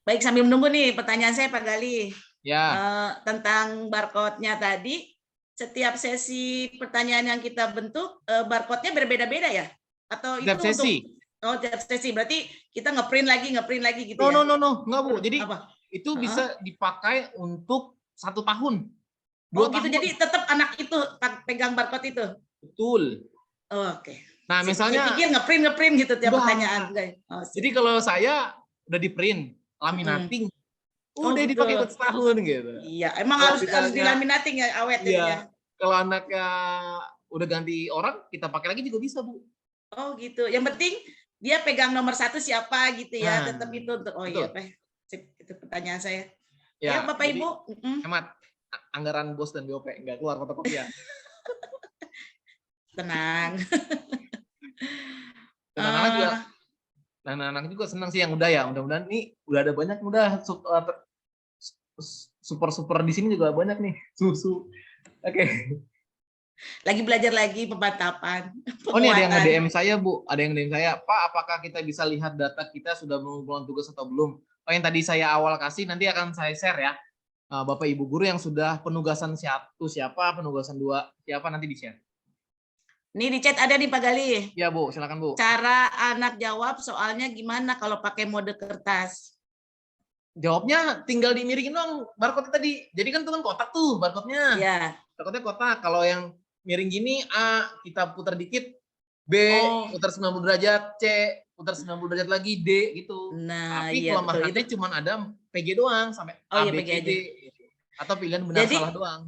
Baik, sambil menunggu nih pertanyaan saya Pak Gali.
Ya.
Tentang barcode-nya tadi, setiap sesi pertanyaan yang kita bentuk, barcode-nya berbeda-beda ya? Atau
Setiap
itu
sesi.
tiap sesi, berarti kita nge-print lagi gitu ya?
No, enggak Bu. Jadi
Apa?
itu bisa dipakai untuk 1 tahun. 2
Oh gitu,
tahun.
jadi tetap anak itu pegang barcode itu?
Betul.
Oke.
Nah, misalnya
pikir nge-print gitu tiap
Enggak.
pertanyaan.
Jadi kalau saya udah di print, laminating, udah
gitu.
dipakai buat setahun gitu.
Iya, emang
Kalau
harus dilaminating ya, awet
Iya.
jadinya.
Kalau anaknya udah ganti orang, kita pakai lagi juga bisa Bu.
Oh gitu. Yang penting dia pegang nomor 1 siapa gitu ya,
Nah,
tetap itu untuk. Oh
betul.
iya, Pak. Sip, itu pertanyaan saya.
Ya,
Ya, Bapak
jadi
Ibu.
hemat anggaran bos dan BOP, nggak keluar fotokopi ya.
Tenang.
Dan anak-anak juga senang sih yang udah ya. Mudah-mudahan ini udah ada banyak super di sini juga banyak nih. Susu. Oke.
Lagi belajar lagi pemantapan.
Oh, ini ada yang
penguatan.
nge-DM saya, Bu. Ada yang nge-DM saya, Pak, apakah kita bisa lihat data kita sudah mengumpulkan tugas atau belum? Oh, yang tadi saya awal kasih, nanti akan saya share ya. Bapak Ibu guru yang sudah penugasan 1 siapa, penugasan 2 siapa, nanti di-share.
Nih di chat ada nih Pak Gali.
Ya, Bu, silakan Bu.
Cara anak jawab soalnya gimana kalau pakai mode kertas?
Jawabnya tinggal dimiringin dong barcode tadi. Jadi kan itu kan kotak tuh barcode-nya.
Ya.
Barcode-nya kotak. Kalau yang miring gini A, kita putar dikit, B, putar 90 derajat, C, putar 90 derajat lagi, D gitu.
Nah,
tapi
iya,
kelemahannya cuma ada PG doang sampai A, B, C, D. Atau pilihan benar salah doang.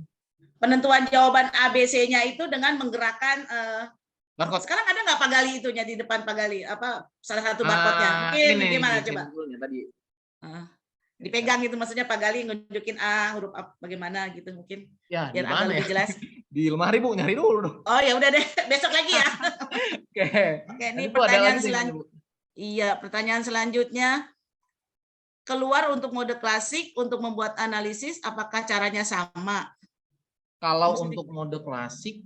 Penentuan jawaban ABC-nya itu dengan menggerakkan
barcode.
Sekarang ada nggak Pak Gali itunya di depan Pak Gali? Apa salah satu barcode-nya? Mungkin gimana coba?
Tadi.
Dipegang itu maksudnya Pak Gali nunjukin A, huruf A bagaimana gitu mungkin.
Ya,
biar agak lebih jelas.
Di lemari Bu, nyari dulu dong.
Oh ya udah deh, besok lagi ya. Oke, ini pertanyaan selanjutnya. Iya, pertanyaan selanjutnya. Keluar untuk mode klasik untuk membuat analisis, apakah caranya sama?
Kalau untuk mode klasik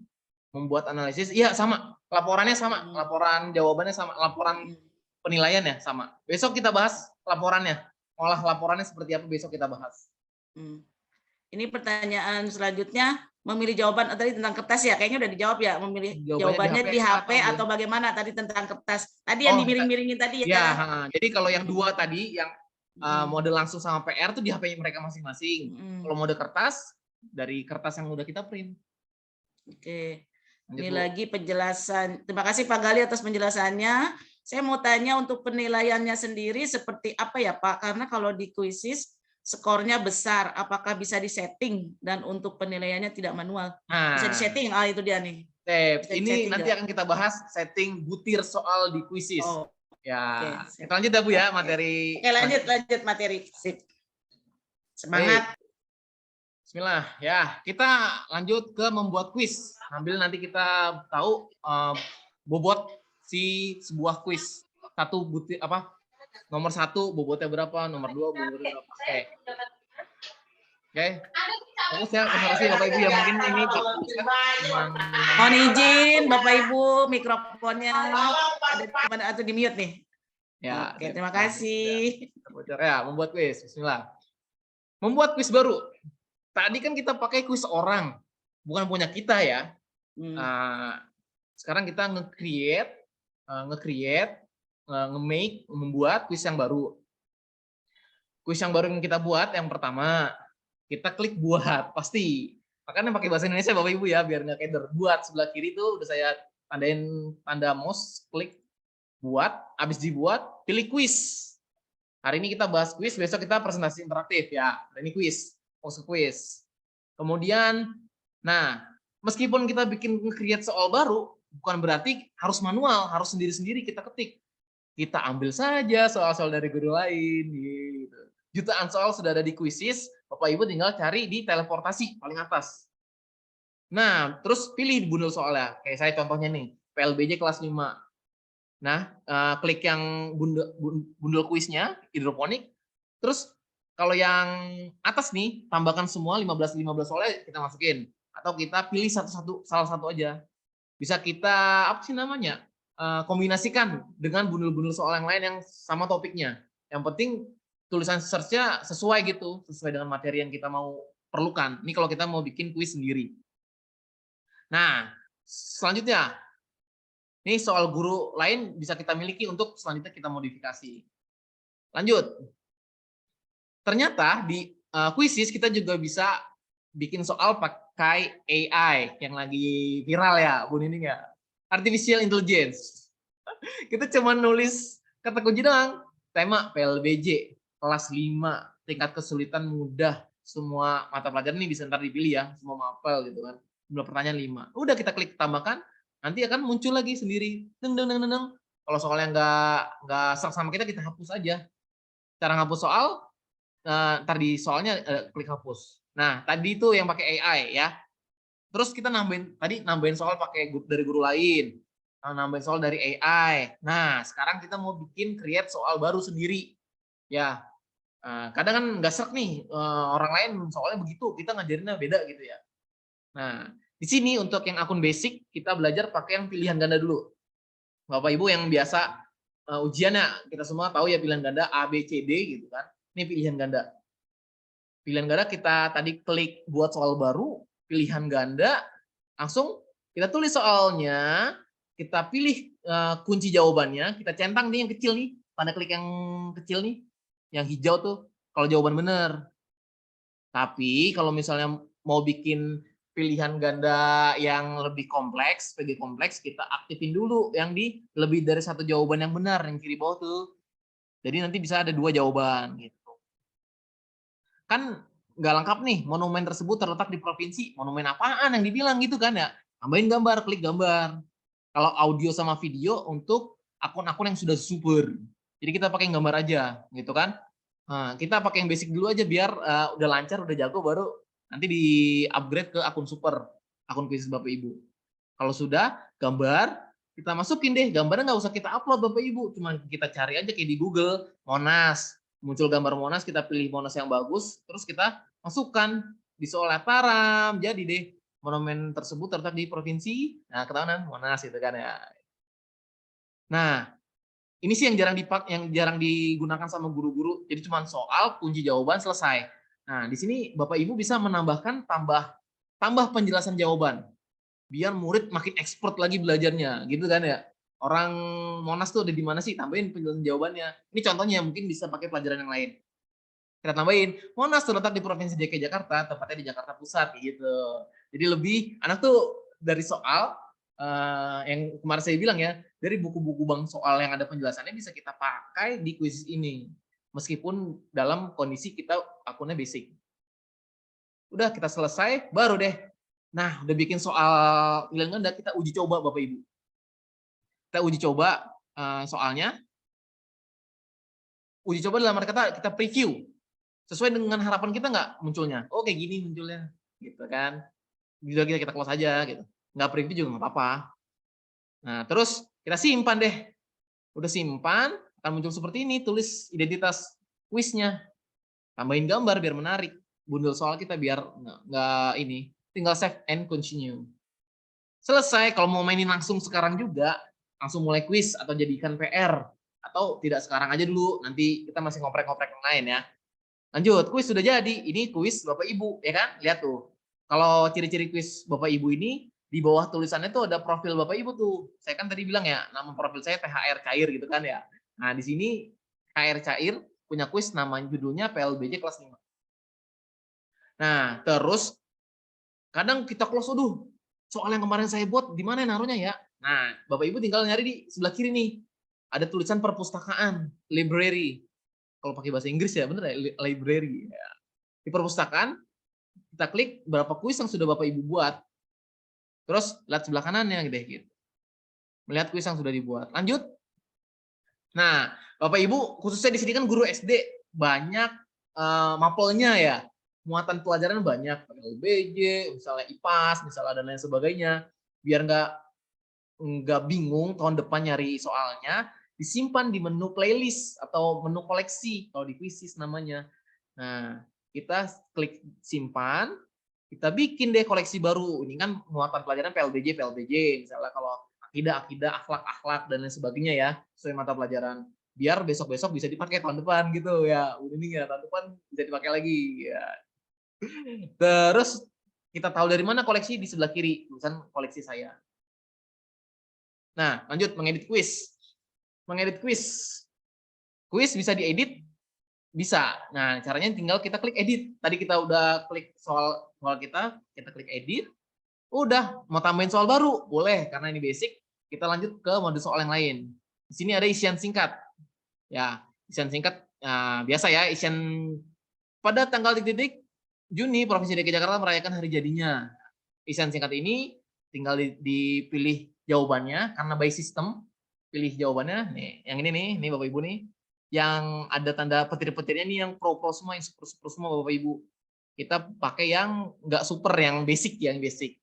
membuat analisis, iya sama. Laporannya sama, laporan jawabannya sama, laporan penilaiannya sama. Besok kita bahas laporannya. Olah laporannya seperti apa besok kita bahas.
Ini pertanyaan selanjutnya, memilih jawaban tadi tentang kertas ya, kayaknya udah dijawab ya, memilih jawabannya di HP atau bagaimana tadi tentang kertas. Tadi yang dimiring-miringin tadi ya.
Ya, jadi kalau yang 2 tadi yang mode langsung sama PR tuh di HP mereka masing-masing. Kalau mode kertas dari kertas yang udah kita print. Oke.
Ini lagi penjelasan. Terima kasih Pak Gali atas penjelasannya. Saya mau tanya untuk penilaiannya sendiri seperti apa ya Pak? Karena kalau di Quizizz skornya besar, apakah bisa disetting dan untuk penilaiannya tidak manual? Bisa disetting? Itu dia nih.
Ini nanti akan kita bahas setting butir soal di Quizizz. Ya, kita lanjut ya Bu ya materi.
Oke, lanjut materi. Sip. Semangat.
Bismillah. Ya, kita lanjut ke membuat kuis. Sambil nanti kita tahu bobot si sebuah kuis. Nomor 1 bobotnya berapa, nomor 2 bobotnya berapa. Oke. Terus ya, konsentrasi Bapak Ibu ya, mungkin ini
mohon izin Bapak Ibu, mikrofonnya ada atau di mute nih.
Ya.
Oke, terima kasih.
Ya, membuat kuis. Bismillah. Membuat kuis baru. tadi kan kita pakai kuis orang, bukan punya kita ya. Sekarang kita nge-create, membuat kuis yang baru. Kuis yang baru yang kita buat, yang pertama, kita klik buat, pasti. Makanya pakai bahasa Indonesia Bapak Ibu ya, biar nggak keder. Buat, sebelah kiri tuh udah saya tandain tanda mouse, klik buat, habis dibuat, pilih kuis. Hari ini kita bahas kuis, besok kita presentasi interaktif ya. Hari ini kuis, masuk kuis. Kemudian, nah, meskipun kita bikin create soal baru, bukan berarti harus manual, harus sendiri-sendiri kita ketik. Kita ambil saja soal-soal dari guru lain. Gitu. Jutaan soal sudah ada di Quizizz, Bapak Ibu tinggal cari di teleportasi paling atas. Nah, terus pilih bundel soalnya. Kayak saya contohnya nih, PLBJ kelas 5. Nah, klik yang bundel kuisnya, hidroponik. Terus kalau yang atas nih, tambahkan semua 15 soalnya kita masukin. Atau kita pilih salah satu aja. Bisa kita, apa sih namanya, kombinasikan dengan bundel-bundel soal yang lain yang sama topiknya. Yang penting tulisan search-nya sesuai gitu, sesuai dengan materi yang kita mau perlukan. Ini kalau kita mau bikin kuis sendiri. Nah, selanjutnya, ini soal guru lain bisa kita miliki untuk selanjutnya kita modifikasi. Lanjut. Ternyata di Quizizz kita juga bisa bikin soal pakai AI yang lagi viral ya, Bu Nining ya. Artificial Intelligence. Kita cuma nulis kata kunci doang. Tema PLBJ, kelas 5, tingkat kesulitan mudah. Semua mata pelajaran ini bisa ntar dipilih ya, semua mapel gitu kan. Jumlah pertanyaan 5. Udah kita klik tambahkan, nanti akan muncul lagi sendiri. Kalau soalnya nggak serak sama kita hapus aja. Cara ngapus soal, ntar di soalnya klik hapus. Nah, tadi itu yang pakai AI ya. Terus kita nambahin soal pakai dari guru lain. Nambahin soal dari AI. Nah, sekarang kita mau bikin create soal baru sendiri. Ya, kadang kan nggak serak nih, orang lain soalnya begitu, kita ngajarinnya beda gitu ya. Nah, di sini untuk yang akun basic, kita belajar pakai yang pilihan ganda dulu. Bapak Ibu yang biasa ujiannya, kita semua tahu ya pilihan ganda A, B, C, D gitu kan. Ini pilihan ganda. Pilihan ganda kita tadi klik buat soal baru, pilihan ganda, langsung kita tulis soalnya, kita pilih kunci jawabannya, kita centang nih yang kecil nih, tanda klik yang kecil nih, yang hijau tuh, kalau jawaban benar. Tapi kalau misalnya mau bikin pilihan ganda yang lebih kompleks, PG kompleks, kita aktifin dulu yang di lebih dari satu jawaban yang benar, yang kiri bawah tuh. Jadi nanti bisa ada 2 jawaban gitu. Kan nggak lengkap nih, monumen tersebut terletak di provinsi. Monumen apaan yang dibilang gitu kan ya? Tambahin gambar, klik gambar. Kalau audio sama video untuk akun-akun yang sudah super. Jadi kita pakai gambar aja gitu kan. Nah, kita pakai yang basic dulu aja biar udah lancar, udah jago, baru nanti di upgrade ke akun super, akun Quizizz Bapak Ibu. Kalau sudah gambar, kita masukin deh. Gambarnya nggak usah kita upload Bapak Ibu, cuma kita cari aja kayak di Google, Monas. Muncul gambar Monas, kita pilih Monas yang bagus, terus kita masukkan di soal taram, jadi deh monumen tersebut terletak di provinsi, nah ketahuan Monas gitu kan ya. Nah, ini sih yang jarang digunakan sama guru-guru, jadi cuma soal, kunci jawaban, selesai. Nah, di sini Bapak Ibu bisa menambahkan tambah penjelasan jawaban, biar murid makin expert lagi belajarnya, gitu kan ya. Orang Monas tuh ada di mana sih? Tambahin penjelasan jawabannya. Ini contohnya, mungkin bisa pakai pelajaran yang lain. Kita tambahin, Monas terletak di Provinsi DKI Jakarta, tepatnya di Jakarta Pusat, gitu. Jadi lebih, anak tuh dari soal, yang kemarin saya bilang ya, dari buku-buku bank soal yang ada penjelasannya bisa kita pakai di Quizizz ini. Meskipun dalam kondisi kita akunnya basic. Udah, kita selesai, baru deh. Nah, udah bikin soal pilihan ganda, kita uji coba Bapak Ibu. Kita uji coba soalnya. Uji coba dalam arti kata kita preview. Sesuai dengan harapan kita nggak munculnya? Oh, kayak gini munculnya. Gitu kan. Bisa kita close aja gitu. Nggak preview juga nggak apa-apa. Nah, terus kita simpan deh. Udah simpan, akan muncul seperti ini, tulis identitas kuisnya. Tambahin gambar biar menarik. Bundel soal kita biar nggak ini. Tinggal save and continue. Selesai, kalau mau mainin langsung sekarang juga, langsung mulai kuis atau jadikan PR. Atau tidak sekarang aja dulu, nanti kita masih ngoprek-ngoprek yang lain ya. Lanjut, kuis sudah jadi. Ini kuis Bapak Ibu, ya kan? Lihat tuh. Kalau ciri-ciri kuis Bapak Ibu ini, di bawah tulisannya tuh ada profil Bapak Ibu tuh. Saya kan tadi bilang ya, nama profil saya THR Cair gitu kan ya. Nah, di sini THR Cair punya kuis namanya judulnya PLBJ kelas 5. Nah, terus kadang kita close, aduh, soal yang kemarin saya buat di mana naruhnya ya? Nah, Bapak Ibu tinggal nyari di sebelah kiri nih. Ada tulisan perpustakaan, library. Kalau pakai bahasa Inggris ya, bener ya, library. Ya. Di perpustakaan, kita klik berapa kuis yang sudah Bapak Ibu buat. Terus lihat sebelah kanannya gitu. Melihat kuis yang sudah dibuat. Lanjut. Nah, Bapak Ibu, khususnya di sini kan guru SD, banyak mapelnya ya. Muatan pelajaran banyak, LBJ, misalnya IPAS, misalnya dan lain sebagainya. Biar nggak bingung tahun depan nyari soalnya, disimpan di menu playlist atau menu koleksi kalau di Quizizz namanya. Nah, kita klik simpan, kita bikin deh koleksi baru. Ini kan muatan pelajaran PLBJ, misalnya kalau akidah, akhlak dan lain sebagainya ya, sesuai mata pelajaran. Biar besok-besok bisa dipakai tahun depan gitu ya. Ini ya tahun depan bisa dipakai lagi ya. Terus kita tahu dari mana koleksi, di sebelah kiri tulisan koleksi saya. Nah, lanjut mengedit kuis. Mengedit kuis. Kuis bisa diedit? Bisa. Nah, caranya tinggal kita klik edit. Tadi kita udah klik soal kita klik edit. Udah, mau tambahin soal baru? Boleh, karena ini basic. Kita lanjut ke mode soal yang lain. Di sini ada isian singkat. Ya, isian singkat biasa ya, isian pada tanggal titik-titik Juni Provinsi DKI Jakarta merayakan hari jadinya. Isian singkat ini tinggal dipilih jawabannya karena by system. Pilih jawabannya nih, yang ini nih Bapak Ibu nih. Yang ada tanda petir-petirnya nih yang pro semua, yang super semua Bapak Ibu. Kita pakai yang nggak super, yang basic.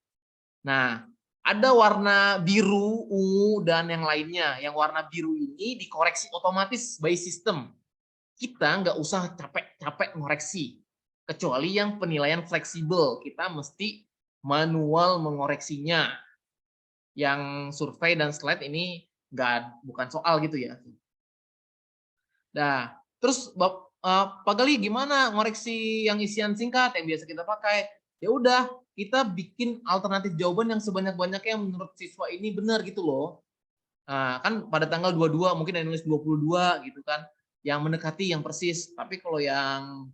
Nah, ada warna biru, ungu, dan yang lainnya. Yang warna biru ini dikoreksi otomatis by system. Kita nggak usah capek-capek ngoreksi. Kecuali yang penilaian fleksibel, kita mesti manual mengoreksinya. Yang survei dan slide ini bukan soal gitu ya. Nah, terus Pak Gali gimana ngoreksi yang isian singkat yang biasa kita pakai? Ya udah, kita bikin alternatif jawaban yang sebanyak-banyaknya yang menurut siswa ini benar gitu loh. Nah, kan pada tanggal 22 mungkin ada nulis 22 gitu kan, yang mendekati yang persis. Tapi kalau yang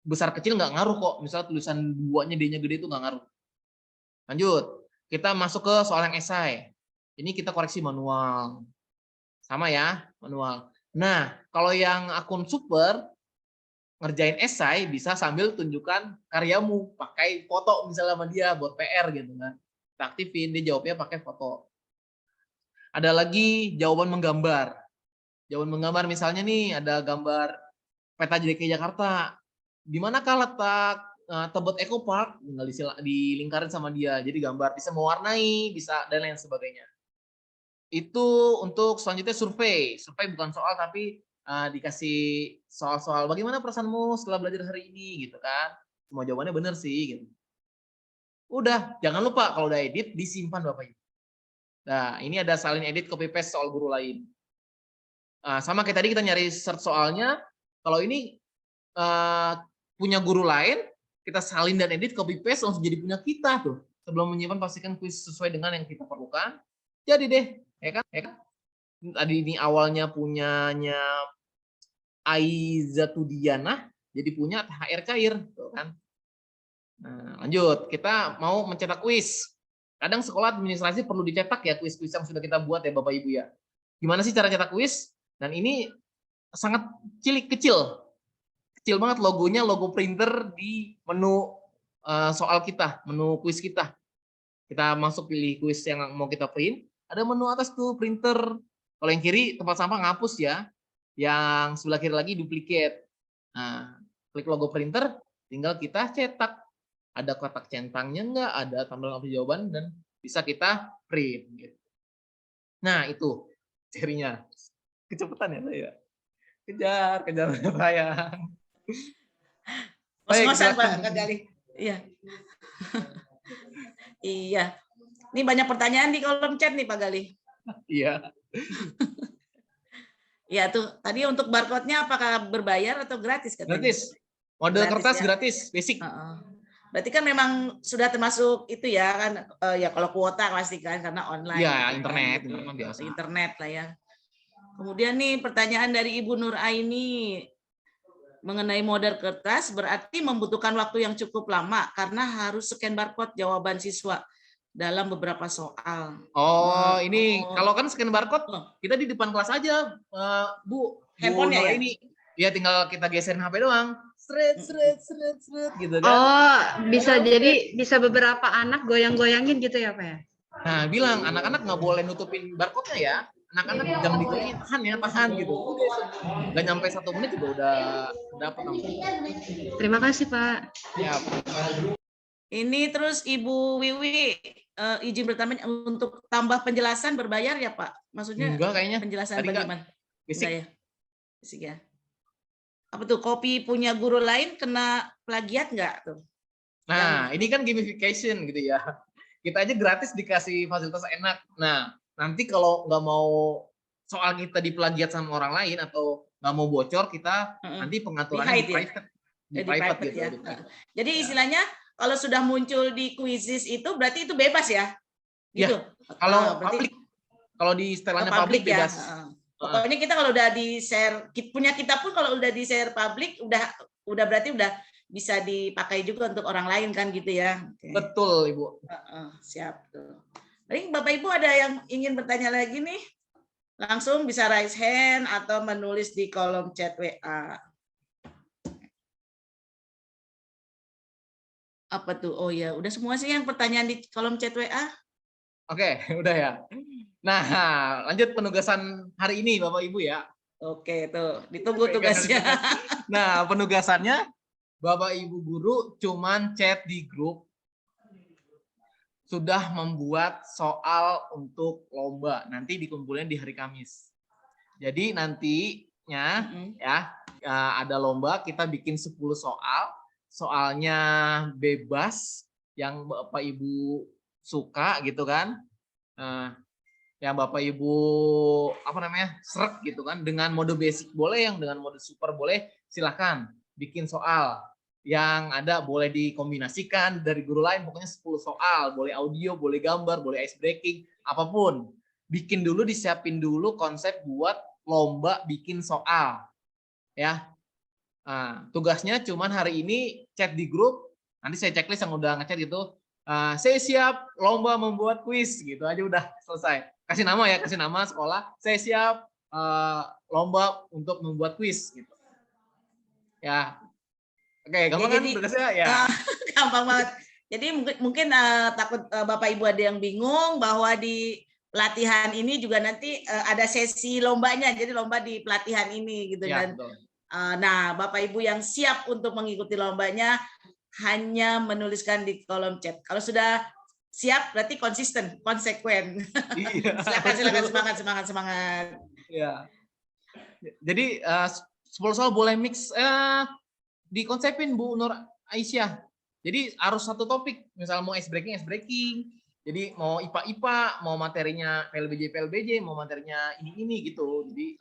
besar kecil nggak ngaruh kok. Misalnya tulisan 2-nya D-nya gede itu nggak ngaruh. Lanjut, kita masuk ke soal yang esai. Ini kita koreksi manual. Sama ya, manual. Nah, kalau yang akun super, ngerjain esai bisa sambil tunjukkan karyamu. Pakai foto misalnya sama dia buat PR gitu kan. Kita aktifin, dia jawabnya pakai foto. Ada lagi jawaban menggambar. Jawaban menggambar misalnya nih, ada gambar peta DKI Jakarta. Di manakah letak Tebet Eco Park? Tinggal dilingkarin sama dia. Jadi gambar bisa mewarnai, bisa dan lain sebagainya. Itu untuk selanjutnya survei. Survei bukan soal tapi dikasih soal-soal bagaimana perasaanmu setelah belajar hari ini gitu kan. Semua jawabannya benar sih gitu. Udah, jangan lupa kalau udah edit disimpan Bapak Ibu. Nah, ini ada salin edit copy paste soal guru lain. Sama kayak tadi kita nyari search soalnya, kalau ini punya guru lain, kita salin dan edit copy paste langsung jadi punya kita tuh. Sebelum menyimpan pastikan kuis sesuai dengan yang kita perlukan. Jadi deh, ya kan? Tadi ini awalnya punyanya Aizatudiana, jadi punya THR Cair, tuh kan? Nah, lanjut, kita mau mencetak kuis. Kadang sekolah administrasi perlu dicetak ya kuis-kuis yang sudah kita buat ya Bapak Ibu ya. Gimana sih cara cetak kuis? Dan ini sangat kecil banget logonya, logo printer di menu soal kita, menu kuis kita. Kita masuk pilih kuis yang mau kita print. Ada menu atas tuh printer. Kalau yang kiri tempat sampah ngapus ya. Yang sebelah kiri lagi duplicate. Nah, klik logo printer, tinggal kita cetak. Ada kotak centangnya enggak, ada tambahan opsi jawaban dan bisa kita print. Gitu. Nah itu cirinya. Kecepatan ya saya. Kejar saya.
Ngos-ngosan Pak Gali. Iya. Iya. Ini banyak pertanyaan di kolom chat nih Pak Gali.
Iya.
Ya tuh, tadi untuk barcode-nya apakah berbayar atau gratis katanya?
Gratis. Model kertas
ya?
gratis, basic.
Berarti kan memang sudah termasuk itu ya kan, ya kalau kuota pasti kan karena online.
Iya,
gitu
internet,
kan,
internet biasa.
Internet lah ya. Kemudian nih pertanyaan dari Ibu Nur Aini mengenai model kertas berarti membutuhkan waktu yang cukup lama karena harus scan barcode jawaban siswa dalam beberapa soal.
Oh, ini kalau kan scan barcode kita di depan kelas aja, Bu.
Handphonenya ya?
Ini ya tinggal kita geserin HP doang. Seret gitu kan.
Oh, bisa jadi bisa beberapa anak goyang-goyangin gitu ya, Pak ya?
Nah, bilang anak-anak nggak boleh nutupin barcode-nya ya. Anak-anak jangan digoyangin, tahan gitu. Nggak nyampe 1 menit juga udah dapat.
Terima kasih, Pak.
Ya.
Ini terus Ibu Wiwi izin bertanya untuk tambah penjelasan berbayar ya Pak? Maksudnya
enggak kayaknya.
penjelasan
Tadi
bagaimana?
Basic.
Enggak ya? Basic ya. Apa tuh kopi punya guru lain kena plagiat nggak tuh?
Nah, ini kan gamification gitu ya. Kita aja gratis dikasih fasilitas enak. Nah, nanti kalau nggak mau soal kita diplagiat sama orang lain atau nggak mau bocor, kita nanti pengaturannya di private. Di private gitu.
Ya. Jadi istilahnya kalau sudah muncul di quizzes itu berarti itu bebas ya? Gitu.
Ya, kalau publik, kalau di setelannya publik
ya.
bebas.
Pokoknya kita kalau udah di share, punya kita pun kalau udah di share publik udah berarti udah bisa dipakai juga untuk orang lain kan gitu ya. Okay.
Betul Ibu.
Siap tuh. Paling Bapak Ibu ada yang ingin bertanya lagi nih? Langsung bisa raise hand atau menulis di kolom chat WA. Apa tuh? Oh ya, udah semua sih yang pertanyaan di kolom chat WA.
Oke, udah ya. Nah, lanjut penugasan hari ini Bapak Ibu ya.
Oke, tuh ditunggu tugasnya.
Nah, penugasannya Bapak Ibu guru cuman chat di grup sudah membuat soal untuk lomba. Nanti dikumpulin di hari Kamis. Jadi nantinya ya ada lomba, kita bikin 10 soal. Soalnya bebas yang Bapak Ibu suka gitu kan. Yang Bapak Ibu srek gitu kan, dengan mode basic boleh, yang dengan mode super boleh, silahkan bikin soal. Yang ada boleh dikombinasikan dari guru lain, pokoknya 10 soal, boleh audio, boleh gambar, boleh ice breaking, apapun. Bikin dulu, disiapin dulu konsep buat lomba bikin soal. Ya. Nah, tugasnya cuman hari ini chat di grup, nanti saya checklist yang udah ngechat gitu. Saya siap lomba membuat kuis gitu aja udah selesai. Kasih nama ya, kasih nama sekolah. Saya siap lomba untuk membuat kuis gitu. Ya. Oke, gampang kan tugasnya ya.
Gampang banget. Jadi mungkin takut Bapak Ibu ada yang bingung bahwa di pelatihan ini juga nanti ada sesi lombanya. Jadi lomba di pelatihan ini gitu
ya,
dan nah, Bapak Ibu yang siap untuk mengikuti lombanya hanya menuliskan di kolom chat. Kalau sudah siap berarti konsisten, konsekuen.
Iya.
Silakan semangat.
Ya. Jadi 10 soal boleh mix dikonsepin Bu Nur Aisyah. Jadi harus satu topik. Misal mau ice breaking. Jadi mau IPA, mau materinya PLBJ, mau materinya ini gitu. Jadi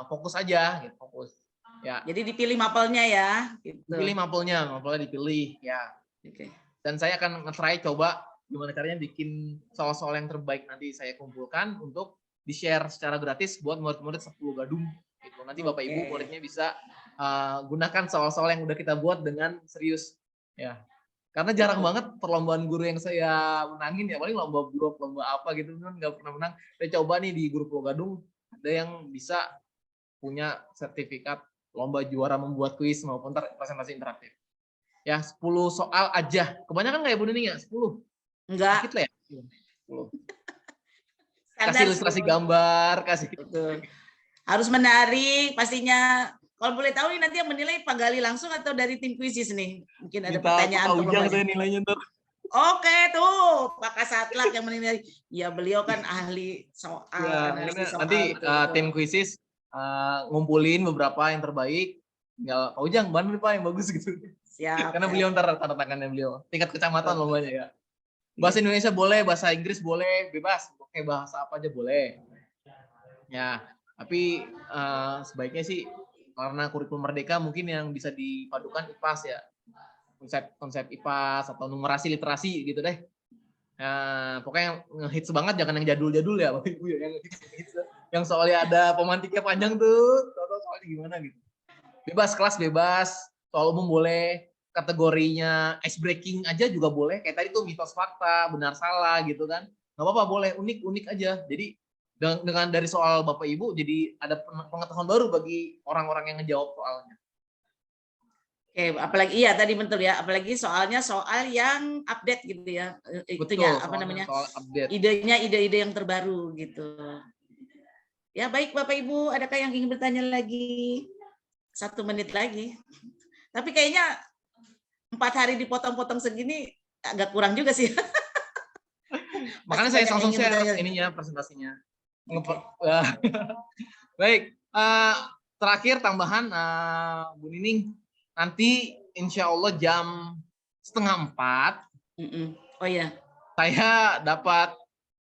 fokus aja gitu, fokus. Ya.
Jadi dipilih mapelnya ya. Gitu.
Dipilih mapelnya dipilih ya. Oke. Dan saya akan nge-try coba gimana caranya bikin soal-soal yang terbaik nanti saya kumpulkan untuk di-share secara gratis buat murid-murid 10 Gadung. Gitu. Nanti Bapak Ibu muridnya bisa gunakan soal-soal yang udah kita buat dengan serius. Ya. Karena jarang banget perlombaan guru yang saya menangin ya, paling lomba grup, lomba apa gitu kan nggak pernah menang. Saya coba nih di grup Gadung ada yang bisa punya sertifikat lomba juara membuat kuis maupun presentasi interaktif. Ya, 10 soal aja. Kebanyakan nggak ya Bu Nining ya? 10?
Enggak.
Sedikit lah ya? 10. Kasih ilustrasi gambar, kasih.
Betul. Harus menarik pastinya. Kalau boleh tahu nih nanti yang menilai Pak Gali langsung atau dari tim kuisis nih? Mungkin ada pertanyaan untuk
Ujang saya nilainya ntar.
Oke tuh, Pak Kasatlak yang menilai. Ya beliau kan ahli soal.
Ya, nanti tim kuisis ngumpulin beberapa yang terbaik. Tinggal Pak Ujang, Bandung Pak yang bagus gitu.
Siap.
Karena beliau ntar tanda tangannya beliau. Tingkat kecamatan lombanya ya. Bahasa Indonesia boleh, bahasa Inggris boleh, bebas. Oke, bahasa apa aja boleh. Ya, tapi sebaiknya sih karena kurikulum merdeka mungkin yang bisa dipadukan IPAS ya, konsep IPAS atau numerasi literasi gitu deh. Pokoknya yang ngehits banget, jangan yang jadul-jadul ya Bapak Ibu ya, yang hits, yang soalnya ada pemantiknya panjang tuh, tahu soalnya gimana gitu. Bebas, kelas bebas, soal umum boleh, kategorinya ice breaking aja juga boleh, kayak tadi tuh mitos fakta, benar salah gitu kan, nggak apa-apa, boleh, unik aja. Jadi dengan dari soal Bapak Ibu jadi ada pengetahuan baru bagi orang-orang yang ngejawab soalnya.
Oke, apalagi iya tadi betul ya, apalagi soalnya soal yang update gitu ya, itunya apa namanya,
soal update.
idenya ide-ide yang terbaru gitu. Ya baik Bapak Ibu, adakah yang ingin bertanya lagi? 1 menit lagi. Tapi kayaknya 4 hari dipotong-potong segini agak kurang juga sih.
Makanya saya langsung share ininya, presentasinya. Baik, terakhir tambahan Bu Nining, nanti insya Allah jam 3:30
Oh ya,
saya dapat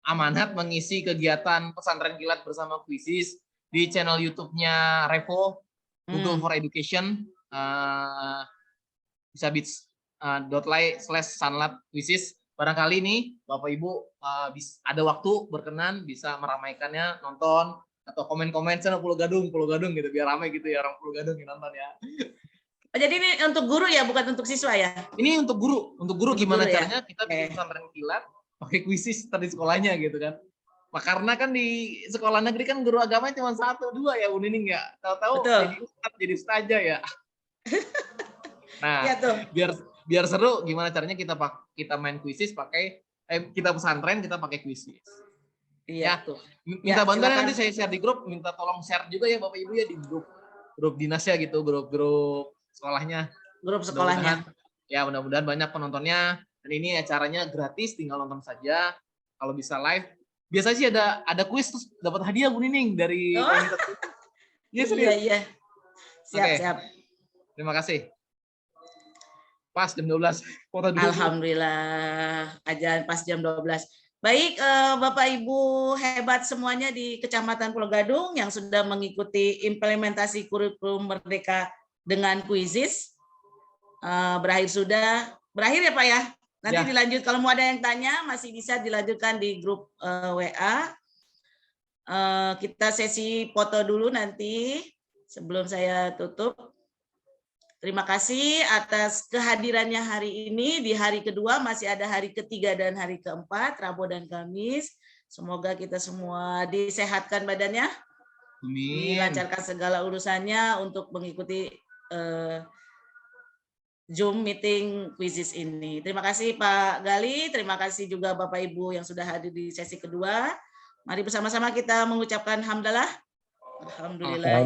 amanat mengisi kegiatan pesantren kilat bersama Quizizz di channel YouTube-nya Revo Google for Education, bisa bits.ly/sanlat Quizizz. Barangkali nih Bapak Ibu ada waktu berkenan bisa meramaikannya, nonton atau komen-komen channel Pulau Gadung gitu, biar ramai gitu ya, orang Pulau Gadung yang nonton ya.
jadi ini untuk guru ya, bukan untuk siswa ya?
Ini untuk guru gimana
guru,
caranya kita bikin pesantren kilat pakai Quizizz tadi sekolahnya gitu kan. Nah, karena kan di sekolah negeri kan guru agama cuma 1-2 ya Bu Nining ya. Tahu-tahu jadi ustazah ya. Nah, ya tuh. biar seru, gimana caranya kita main Quizizz pakai kita pesantren kita pakai Quizizz. Iya ya, tuh. Minta bantuan nanti saya share di grup, minta tolong share juga ya Bapak Ibu ya di grup dinasnya gitu, grup sekolahnya. Grup sekolahnya. Ya, mudah-mudahan banyak penontonnya. Dan ini acaranya gratis, tinggal nonton saja. Kalau bisa live, biasanya sih ada kuis terus dapat hadiah Bu Nining dari komunitas. Iya. Siap. Terima kasih. Pas jam 12.
Alhamdulillah, aja pas jam 12. Baik, Bapak Ibu hebat semuanya di Kecamatan Pulau Gadung yang sudah mengikuti implementasi kurikulum merdeka dengan Quizizz. Berakhir ya Pak ya? Nanti dilanjut, kalau mau ada yang tanya masih bisa dilanjutkan di grup WA. Kita sesi foto dulu nanti sebelum saya tutup. Terima kasih atas kehadirannya hari ini. Di hari kedua masih ada hari ketiga dan hari keempat, Rabu dan Kamis. Semoga kita semua disehatkan badannya, dilancarkan segala urusannya untuk mengikuti Zoom meeting Quizizz ini. Terima kasih Pak Gali, terima kasih juga Bapak Ibu yang sudah hadir di sesi kedua. Mari bersama-sama kita mengucapkan hamdalah. Alhamdulillah.